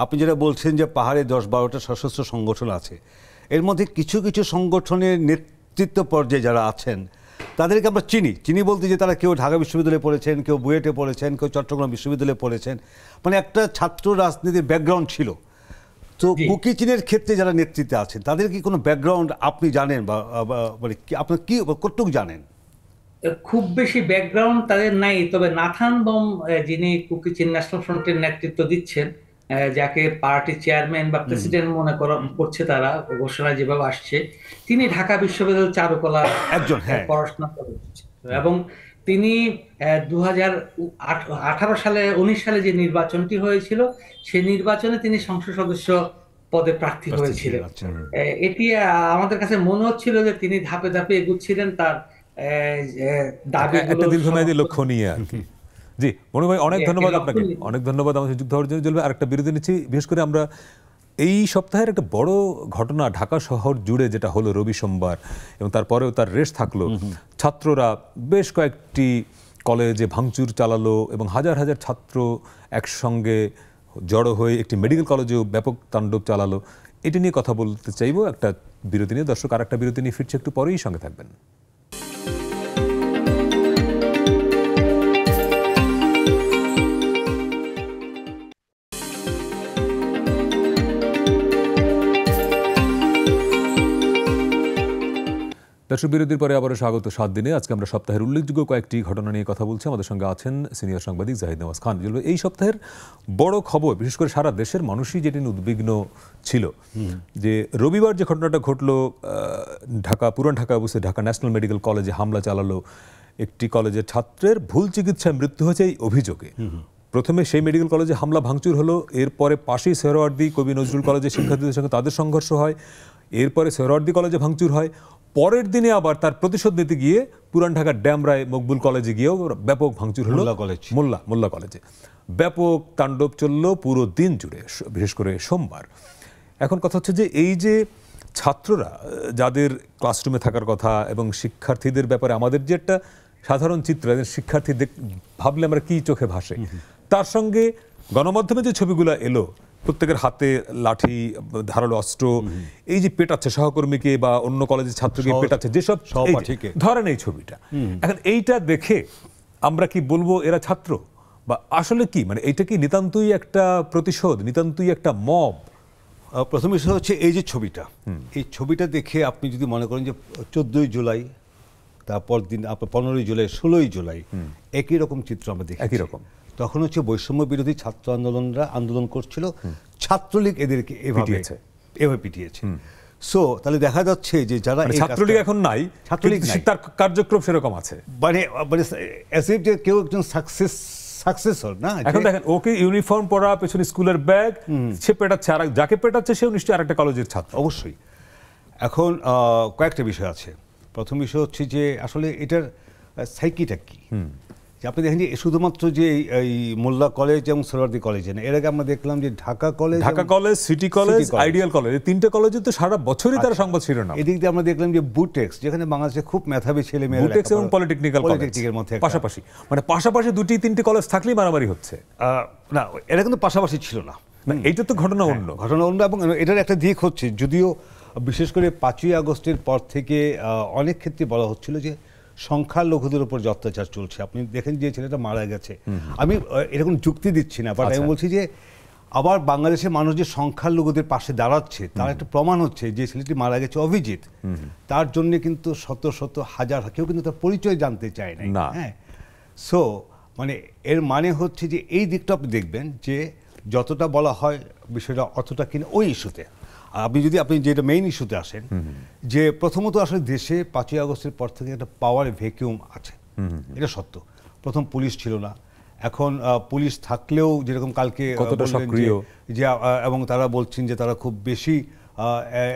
আপনি যেটা বলছেন যে পাহাড়ে 10-12টা সশস্ত্র সংগঠন আছে, এর মধ্যে কিছু কিছু সংগঠনের নেতৃত্ব পর্যায়ে যারা আছেন তাদেরকে আমরা চিনি বলতে যে তারা কেউ ঢাকা বিশ্ববিদ্যালয়ে পড়েছেন, কেউ বুয়েটে পড়েছেন, কেউ চট্টগ্রাম বিশ্ববিদ্যালয়ে পড়েছেন, মানে একটা ছাত্র রাজনীতির ব্যাকগ্রাউন্ড ছিল। তো কুকিচিনের ক্ষেত্রে যারা নেতৃত্বে আছেন তাদের কি কোনো ব্যাকগ্রাউন্ড আপনি জানেন বা মানে আপনার কি কতটুকু জানেন? খুব বেশি ব্যাকগ্রাউন্ড তাদের নাই, তবে নাথান বম যিনি কুকিচিন ন্যাশনাল ফ্রন্টের নেতৃত্ব দিচ্ছেন, যাকে পার্টি চেয়ারম্যান বা প্রেসিডেন্ট মনে করছে তারা, ঘোষণা যেভাবে আসছে, তিনি ঢাকা বিশ্ববিদ্যালয়ের চারুকলা একজন পড়াশোনা করেছেন এবং তিনি 2018 সালে 19 সালে যে নির্বাচনটি হয়েছিল সেই নির্বাচনে তিনি সংসদ সদস্য পদে প্রার্থী হয়েছিলেন। এটি আমাদের কাছে মনে হচ্ছিল যে তিনি ধাপে ধাপে এগুচ্ছিলেন তার একটা দীর্ঘমেয়াদী লক্ষ্য নিয়ে আর কি। জি মনু ভাই, অনেক ধন্যবাদ আপনাকে, অনেক ধন্যবাদ আমাদের যুক্ত হওয়ার জন্য। চলবে আরেকটা বিরতি নিচ্ছি। বিশেষ করে আমরা এই সপ্তাহের একটা বড় ঘটনা ঢাকা শহর জুড়ে যেটা হলো রবি সোমবার, এবং তারপরেও তার রেশ থাকলো, ছাত্ররা বেশ কয়েকটি কলেজে ভাঙচুর চালালো এবং হাজার হাজার ছাত্র একসঙ্গে জড়ো হয়ে একটি মেডিকেল কলেজেও ব্যাপক তাণ্ডব চালালো। এটি নিয়ে কথা বলতে চাইবো একটা বিরতি নিয়ে। দর্শক, আর একটা বিরতি নিয়ে ফিরছে একটু পরেই, সঙ্গে থাকবেন। দর্শক, বিরতির পরে আবারও স্বাগত 7 দিনে। আজকে আমরা সপ্তাহের উল্লেখযোগ্য কয়েকটি ঘটনা নিয়ে কথা বলছি। আমাদের সঙ্গে আছেন সিনিয়র সাংবাদিক জাহিদ নওয়াজ খান। এই সপ্তাহের বড় খবর, বিশেষ করে সারা দেশের মানুষই যেটি নিয়ে উদ্বিগ্ন ছিল, যে রবিবার যে ঘটনাটা ঘটলো পুরান ঢাকা অবস্থিত ঢাকা ন্যাশনাল মেডিকেল কলেজে হামলা চালালো একটি কলেজের ছাত্রের, ভুল চিকিৎসায় মৃত্যু হয়েছে এই অভিযোগে। প্রথমে সেই মেডিকেল কলেজে হামলা ভাঙচুর হলো, এরপরে পাশেই সোহরাওয়ার্দী কবি নজরুল কলেজের শিক্ষার্থীদের সঙ্গে তাদের সংঘর্ষ হয়, এরপরে সোহরাওয়ার্দী কলেজে ভাঙচুর হয়, পরের দিনে আবার তার প্রতিশোধ নিতে গিয়ে পুরান ঢাকার ড্যামরায় মকবুল কলেজে গিয়েও ব্যাপক ভাঙচুর হলো, মোল্লা কলেজে ব্যাপক তাণ্ডব চললো পুরো দিন জুড়ে, বিশেষ করে সোমবার। এখন কথা হচ্ছে যে এই যে ছাত্ররা যাদের ক্লাসরুমে থাকার কথা এবং শিক্ষার্থীদের ব্যাপারে আমাদের যে একটা সাধারণ চিত্র, শিক্ষার্থী ভাবলে আমরা কি চোখে ভাসে, তার সঙ্গে গণমাধ্যমে যে ছবিগুলো এলো, প্রত্যেকের হাতে লাঠি, ধারালো অস্ত্র, এই যে পেটাচ্ছে সহকর্মীকে বা অন্য কলেজের ছাত্রকে পেটাচ্ছে, যেসব ধরেন এই ছবিটা, এখন এইটা দেখে আমরা কি বলবো এরা ছাত্র, বা আসলে কি, মানে এইটা কি নিতান্তই একটা প্রতিশোধ, নিতান্তই একটা মব? প্রথম বিষয় হচ্ছে এই যে ছবিটা, এই ছবিটা দেখে আপনি যদি মনে করেন যে 14ই জুলাই, তারপর দিন আপনার 15ই জুলাই, 16ই জুলাই একই রকম চিত্র আমরা দেখি, একই রকম। তখন হচ্ছে বৈষম্য বিরোধী ছাত্র আন্দোলন করছিল, ছাত্রলীগ এদেরকে এভাবে পিটিয়েছে। সো তাহলে দেখা যাচ্ছে যে যারা ছাত্রলীগ এখন নাই, ছাত্রলীগ তার কার্যক্রম সেরকম আছে, মানে যে কেউ একজন সাকসেসর না। এখন দেখেন, ওকে ইউনিফর্ম পরা, পেছনে স্কুলের ব্যাগ, সে পেটাচ্ছে, আর যাকে পেটাচ্ছে সেও নিশ্চয়ই আরেকটা কলেজের ছাত্র। অবশ্যই। এখন কয়েকটা বিষয় আছে। প্রথম বিষয় হচ্ছে যে আসলে এটার সাইকিটা কি। আপনি দেখেন যে শুধুমাত্র যে এই মোল্লা কলেজ এবং সোহরাওয়ার্দী কলেজে না, এর আগে আমরা দেখলাম যে Dhaka college, city college, ideal college, তিনটে কলেজে তো সারা বছরই তার সংবাদ শিরোনাম। এদিক দিয়ে আমরা দেখলাম যে বুটেক্স, যেখানে বাংলাদেশে খুব মেধাবী ছেলে মেয়েরা, বুটেক্স এবং পলিটেকনিক্যাল মধ্যে পাশাপাশি, মানে পাশাপাশি 2-3টে কলেজ থাকলেই মারামারি হচ্ছে না, এরা কিন্তু পাশাপাশি ছিল না। এইটা তো ঘটনা অন্য। এবং এটার একটা দিক হচ্ছে, যদিও বিশেষ করে 5ই আগস্টের পর থেকে অনেক ক্ষেত্রে বলা হচ্ছিল যে সংখ্যালঘুদের উপর যে অত্যাচার চলছে। আপনি দেখেন যে ছেলেটা মারা গেছে, আমি এরকম যুক্তি দিচ্ছি না, বাট আমি বলছি যে আবার বাংলাদেশের মানুষ যে সংখ্যালঘুদের পাশে দাঁড়াচ্ছে তার একটা প্রমাণ হচ্ছে যে ছেলেটি মারা গেছে অভিজিৎ, তার জন্য কিন্তু শত শত হাজার, কেউ কিন্তু তার পরিচয় জানতে চায় না। হ্যাঁ, সো মানে এর মানে হচ্ছে যে এই দিকটা আপনি দেখবেন যে যতটা বলা হয় বিষয়টা অতটা কিনা ওই ইস্যুতে। আপনি যেটা মেইন ইস্যুতে আসেন, যে প্রথমত আসলে দেশে 5ই আগস্টের পর থেকে একটা পাওয়ার ভ্যাকুয়াম আছে, এটা সত্য। প্রথম পুলিশ ছিল না, এখন পুলিশ থাকলেও যেরকম কালকে কতটা সক্রিয়, যে এবং তারা বলছেন যে তারা খুব বেশি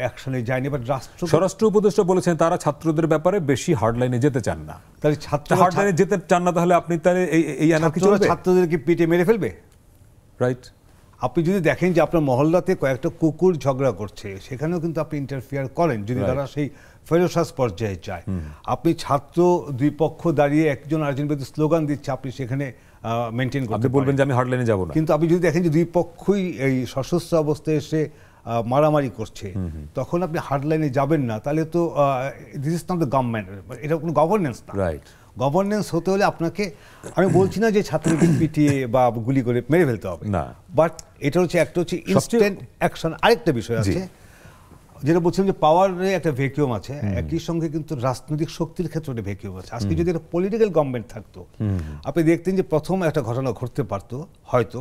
অ্যাকশনে যায়নি, বাট রাষ্ট্র স্বরাষ্ট্র উপদেষ্টা বলেছেন তারা ছাত্রদের ব্যাপারে বেশি হার্ডলাইনে যেতে চান না। তাহলে হার্ডলাইনে যেতে চান না, তাহলে আপনি তাহলে এই অ্যানার্কি চলবে? ছাত্রদেরকে পিটে মেরে ফেলবে? রাইট। আপনি যদি দেখেন যে আপনার মহল্লাতে কয়েকটা কুকুর ঝগড়া করছে, সেখানেও কিন্তু আপনি ইন্টারফিয়ার করেন যদি তারা সেই ফেরোসাস পর্যায়ে যায়। আপনি ছাত্র দুই পক্ষ দাঁড়িয়ে একজন আরেকজন বিরুদ্ধে স্লোগান দিচ্ছে, আপনি সেখানে মেনটেন করতে আপনি বলবেন যে আমি হার্ডলাইনে যাব না। কিন্তু আপনি যদি দেখেন যে দুই পক্ষই এই সশস্ত্র অবস্থায় এসে মারামারি করছে, তখন আপনি হার্ডলাইনে যাবেন না, তাহলে তো this is not the government, এটা কোনো গভর্নেন্স না। রাইট। গভর্নেন্স হতে হলে আপনাকে, আমি বলছি না যে ছাত্রকে পিটিয়ে বা গুলি করে মেরে ফেলতে হবে না, বাট এটা হচ্ছে একটা হচ্ছে ইনস্ট্যান্ট অ্যাকশন। আরেকটা বিষয় আছে যেটা বলছিলাম যে পাওয়ারে একটা ভ্যাকুয়াম আছে, একই সঙ্গে কিন্তু রাজনৈতিক শক্তির ক্ষেত্রে একটা ভ্যাকুয়াম আছে। আজকে যদি একটা পলিটিক্যাল গভর্নমেন্ট থাকতো, আপনি দেখতেন যে প্রথম একটা ঘটনা ঘটতে পারতো হয়তো,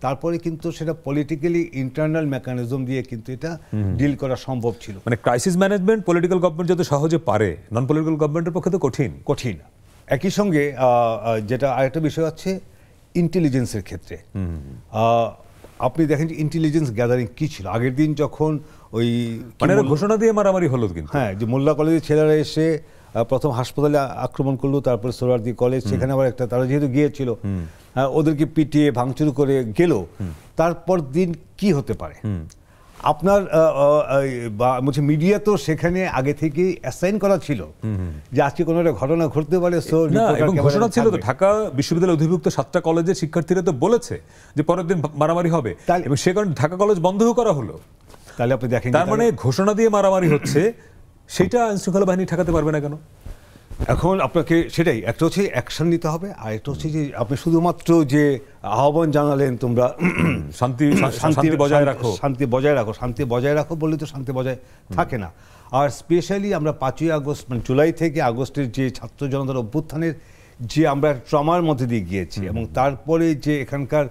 তারপরে কিন্তু সেটা পলিটিক্যালি ইন্টারনাল মেকানিজম দিয়ে কিন্তু এটা ডিল করা সম্ভব ছিল। মানে ক্রাইসিস ম্যানেজমেন্ট পলিটিক্যাল গভর্নমেন্ট যত সহজে পারে, নন পলিটিক্যাল গভর্নমেন্টের পক্ষে তো কঠিন। একই সঙ্গে যেটা আরেকটা বিষয় আছে ইন্টেলিজেন্সের ক্ষেত্রে, আপনি দেখেন যে ইন্টেলিজেন্স গ্যাদারিং কি ছিল আগের দিন যখন ওই মানে ঘোষণা দিয়ে মারামারি হলো, কিন্তু হ্যাঁ, যে মোল্লা কলেজের ছেলেরা এসে প্রথম হাসপাতালে আক্রমণ করলো, তারপরে সোহরাওয়ার্দী কলেজ, সেখানে আবার একটা তারা যেহেতু গিয়েছিল ওদেরকে পিটিয়ে ভাঙচুর করে গেল, তারপর দিন কি হতে পারে? আপনার বলছে মিডিয়া তো সেখানে আগে থেকে অ্যাসাইন করা ছিল যে আজকে কোনো একটা ঘটনা ঘটতে পারে, ঘোষণা ছিল তো ঢাকা বিশ্ববিদ্যালয়ের অধিভুক্ত 7টা কলেজের শিক্ষার্থীরা তো বলেছে যে পরের দিন মারামারি হবে, এবং সে কারণে ঢাকা কলেজ বন্ধও করা হলো। তাহলে আপনি দেখেন, তার মানে ঘোষণা দিয়ে মারামারি হচ্ছে, সেটা আইনশৃঙ্খলা বাহিনী ঠেকাতে পারবে না কেন? এখন আপনাকে সেটাই, একটা হচ্ছে অ্যাকশন নিতে হবে, আর একটা হচ্ছে যে আপনি শুধুমাত্র যে আহ্বান জানালেন তোমরা শান্তি বজায় রাখো, শান্তি বজায় রাখো বললে তো শান্তি বজায় থাকে না। আর স্পেশালি আমরা 5ই আগস্ট মানে জুলাই থেকে আগস্টের যে ছাত্র জনতার অভ্যুত্থানের যে আমরা ট্রমার মধ্যে দিয়ে গিয়েছি, এবং তারপরে যে এখানকার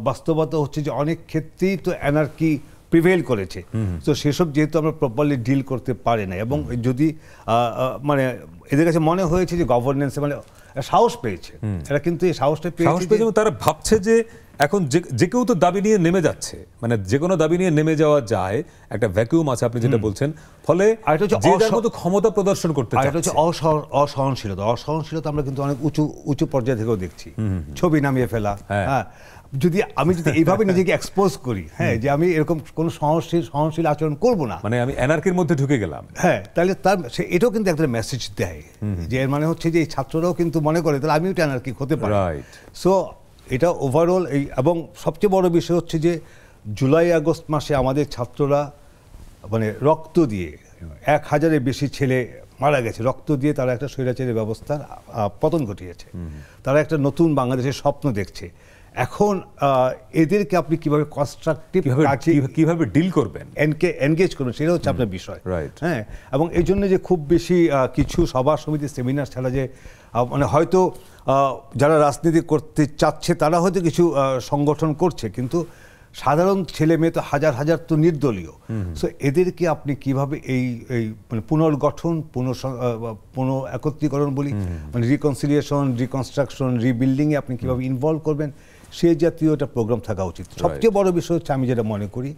বাস্তবতা হচ্ছে যে অনেক ক্ষেত্রেই তো অ্যানার্কি প্রিভেল করেছে, তো সেসব যেহেতু আমরা প্রপারলি ডিল করতে পারি না, এবং যদি মানে এদের কাছে মনে হয়েছে যে গভর্নেন্সে মানে সাহস পেয়েছে, এরা কিন্তু এই সাহসটা পেয়েছে, তারা ভাবছে যে এখন যে কেউ তো দাবি নিয়ে নেমে যাচ্ছে, মানে যে কোনো দাবি নিয়ে নেমে যাওয়া যায়, একটা ভ্যাকুয়াম আছে আপনি যেটা বলছেন, ফলে যে যার মতো ক্ষমতা প্রদর্শন করতে চায়। এটা হচ্ছে অসহনশীলতা আমরা কিন্তু অনেক উঁচু পর্যায়ে থেকেও দেখছি, ছবি নামিয়ে ফেলা। হ্যাঁ, আমি যদি এইভাবে নিজেকে এক্সপোজ করি, হ্যাঁ, যে আমি এরকম কোনো সহনশীল আচরণ করব না, মানে আমি অ্যানার্কির মধ্যে ঢুকে গেলাম, হ্যাঁ, তাহলে এটাও কিন্তু একটা মেসেজ দেয় যে এর মানে হচ্ছে যে এই ছাত্ররাও কিন্তু মনে করে তাহলে আমিও একটা অ্যানার্কিক হতে পারি। সো এটা ওভারঅল এবং সবচেয়ে বড় বিষয় হচ্ছে যে জুলাই আগস্ট মাসে আমাদের ছাত্ররা মানে রক্ত দিয়ে 1000-এর বেশি ছেলে মারা গেছে, রক্ত দিয়ে তারা একটা স্বৈরাচারী ব্যবস্থার পতন ঘটিয়েছে, তারা একটা নতুন বাংলাদেশের স্বপ্ন দেখছে। এখন এদেরকে আপনি কিভাবে কনস্ট্রাকটিভ কিভাবে ডিল করবেন, এনগেজ করবেন, সেটা হচ্ছে আপনার বিষয়। হ্যাঁ, এবং এই জন্য যে খুব বেশি কিছু সভা সমিতি সেমিনার ছাড়া যে মানে হয়তো যারা রাজনীতি করতে চাচ্ছে তারা হয়তো কিছু সংগঠন করছে, কিন্তু সাধারণ ছেলে মেয়ে তো হাজার তো নির্দলীয়। সো এদেরকে আপনি কিভাবে এই মানে পুনর্গঠন পুনঃ একত্রীকরণ বলি, মানে রিকনসিলিয়েশন, রিকনস্ট্রাকশন, রিবিল্ডিংয়ে আপনি কিভাবে ইনভলভ করবেন, সেই জাতীয় একটা প্রোগ্রাম থাকা উচিত। সবচেয়ে বড় বিষয় হচ্ছে আমি যেটা মনে করি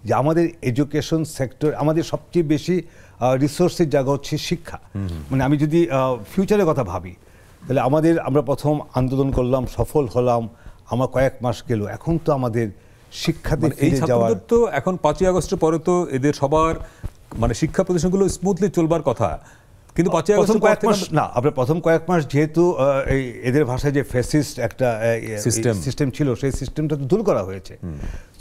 যে আমাদের এডুকেশন সেক্টর, আমাদের সবচেয়ে বেশি রিসোর্সের জায়গা হচ্ছে শিক্ষা। মানে আমি যদি ফিউচারের কথা ভাবি, তাহলে আমরা প্রথম আন্দোলন করলাম, সফল হলাম, আমার কয়েক মাস গেল, এখন তো আমাদের শিক্ষাতে ফিরে যাওয়ার তো এখন 5ই আগস্টের পরে তো এদের সবার মানে শিক্ষা প্রতিষ্ঠানগুলো স্মুথলি চলবার কথা, কিন্তু 5ই আগস্ট কয়েক মাস না, আপনার প্রথম কয়েক মাস যেহেতু এদের ভাষায় যে ফ্যাসিস্ট একটা সিস্টেম ছিল, সেই সিস্টেমটা তো দূর করা হয়েছে।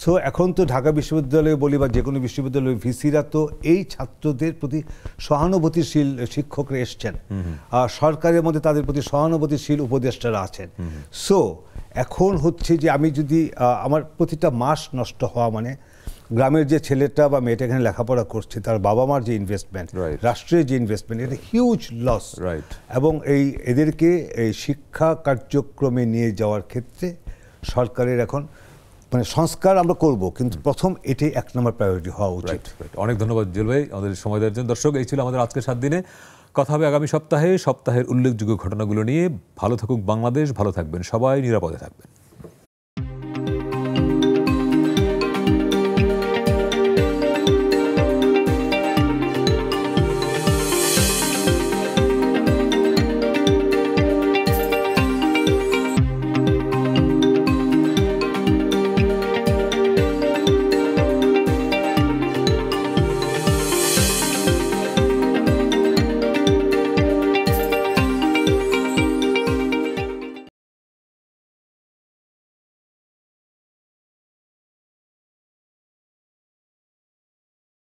সো এখন তো ঢাকা বিশ্ববিদ্যালয় বলি বা যে কোনো বিশ্ববিদ্যালয়ের ভিসিরা তো এই ছাত্রদের প্রতি সহানুভূতিশীল শিক্ষকরা এসছেন, সরকারের মধ্যে তাদের প্রতি সহানুভূতিশীল উপদেষ্টারা আছেন। সো এখন হচ্ছে যে আমি যদি আমার প্রতিটা মাস নষ্ট হওয়া মানে গ্রামের যে ছেলেটা বা মেয়েটা এখানে লেখাপড়া করছে তার বাবা মার যে ইনভেস্টমেন্ট, রাষ্ট্রের যে ইনভেস্টমেন্ট, এটা হিউজ লস। এবং এদেরকে এই শিক্ষা কার্যক্রমে নিয়ে যাওয়ার ক্ষেত্রে সরকারের এখন মানে সংস্কার আমরা করব, কিন্তু প্রথম এটাই 1 নম্বর প্রায়োরিটি হওয়া উচিত। অনেক ধন্যবাদ জুয়েল ভাই আমাদের সময় দেওয়ার জন্য। দর্শক, এই ছিল আমাদের আজকের 7 দিনে। কথা হবে আগামী সপ্তাহের উল্লেখযোগ্য ঘটনাগুলো নিয়ে। ভালো থাকুক বাংলাদেশ, ভালো থাকবেন সবাই, নিরাপদে থাকবেন।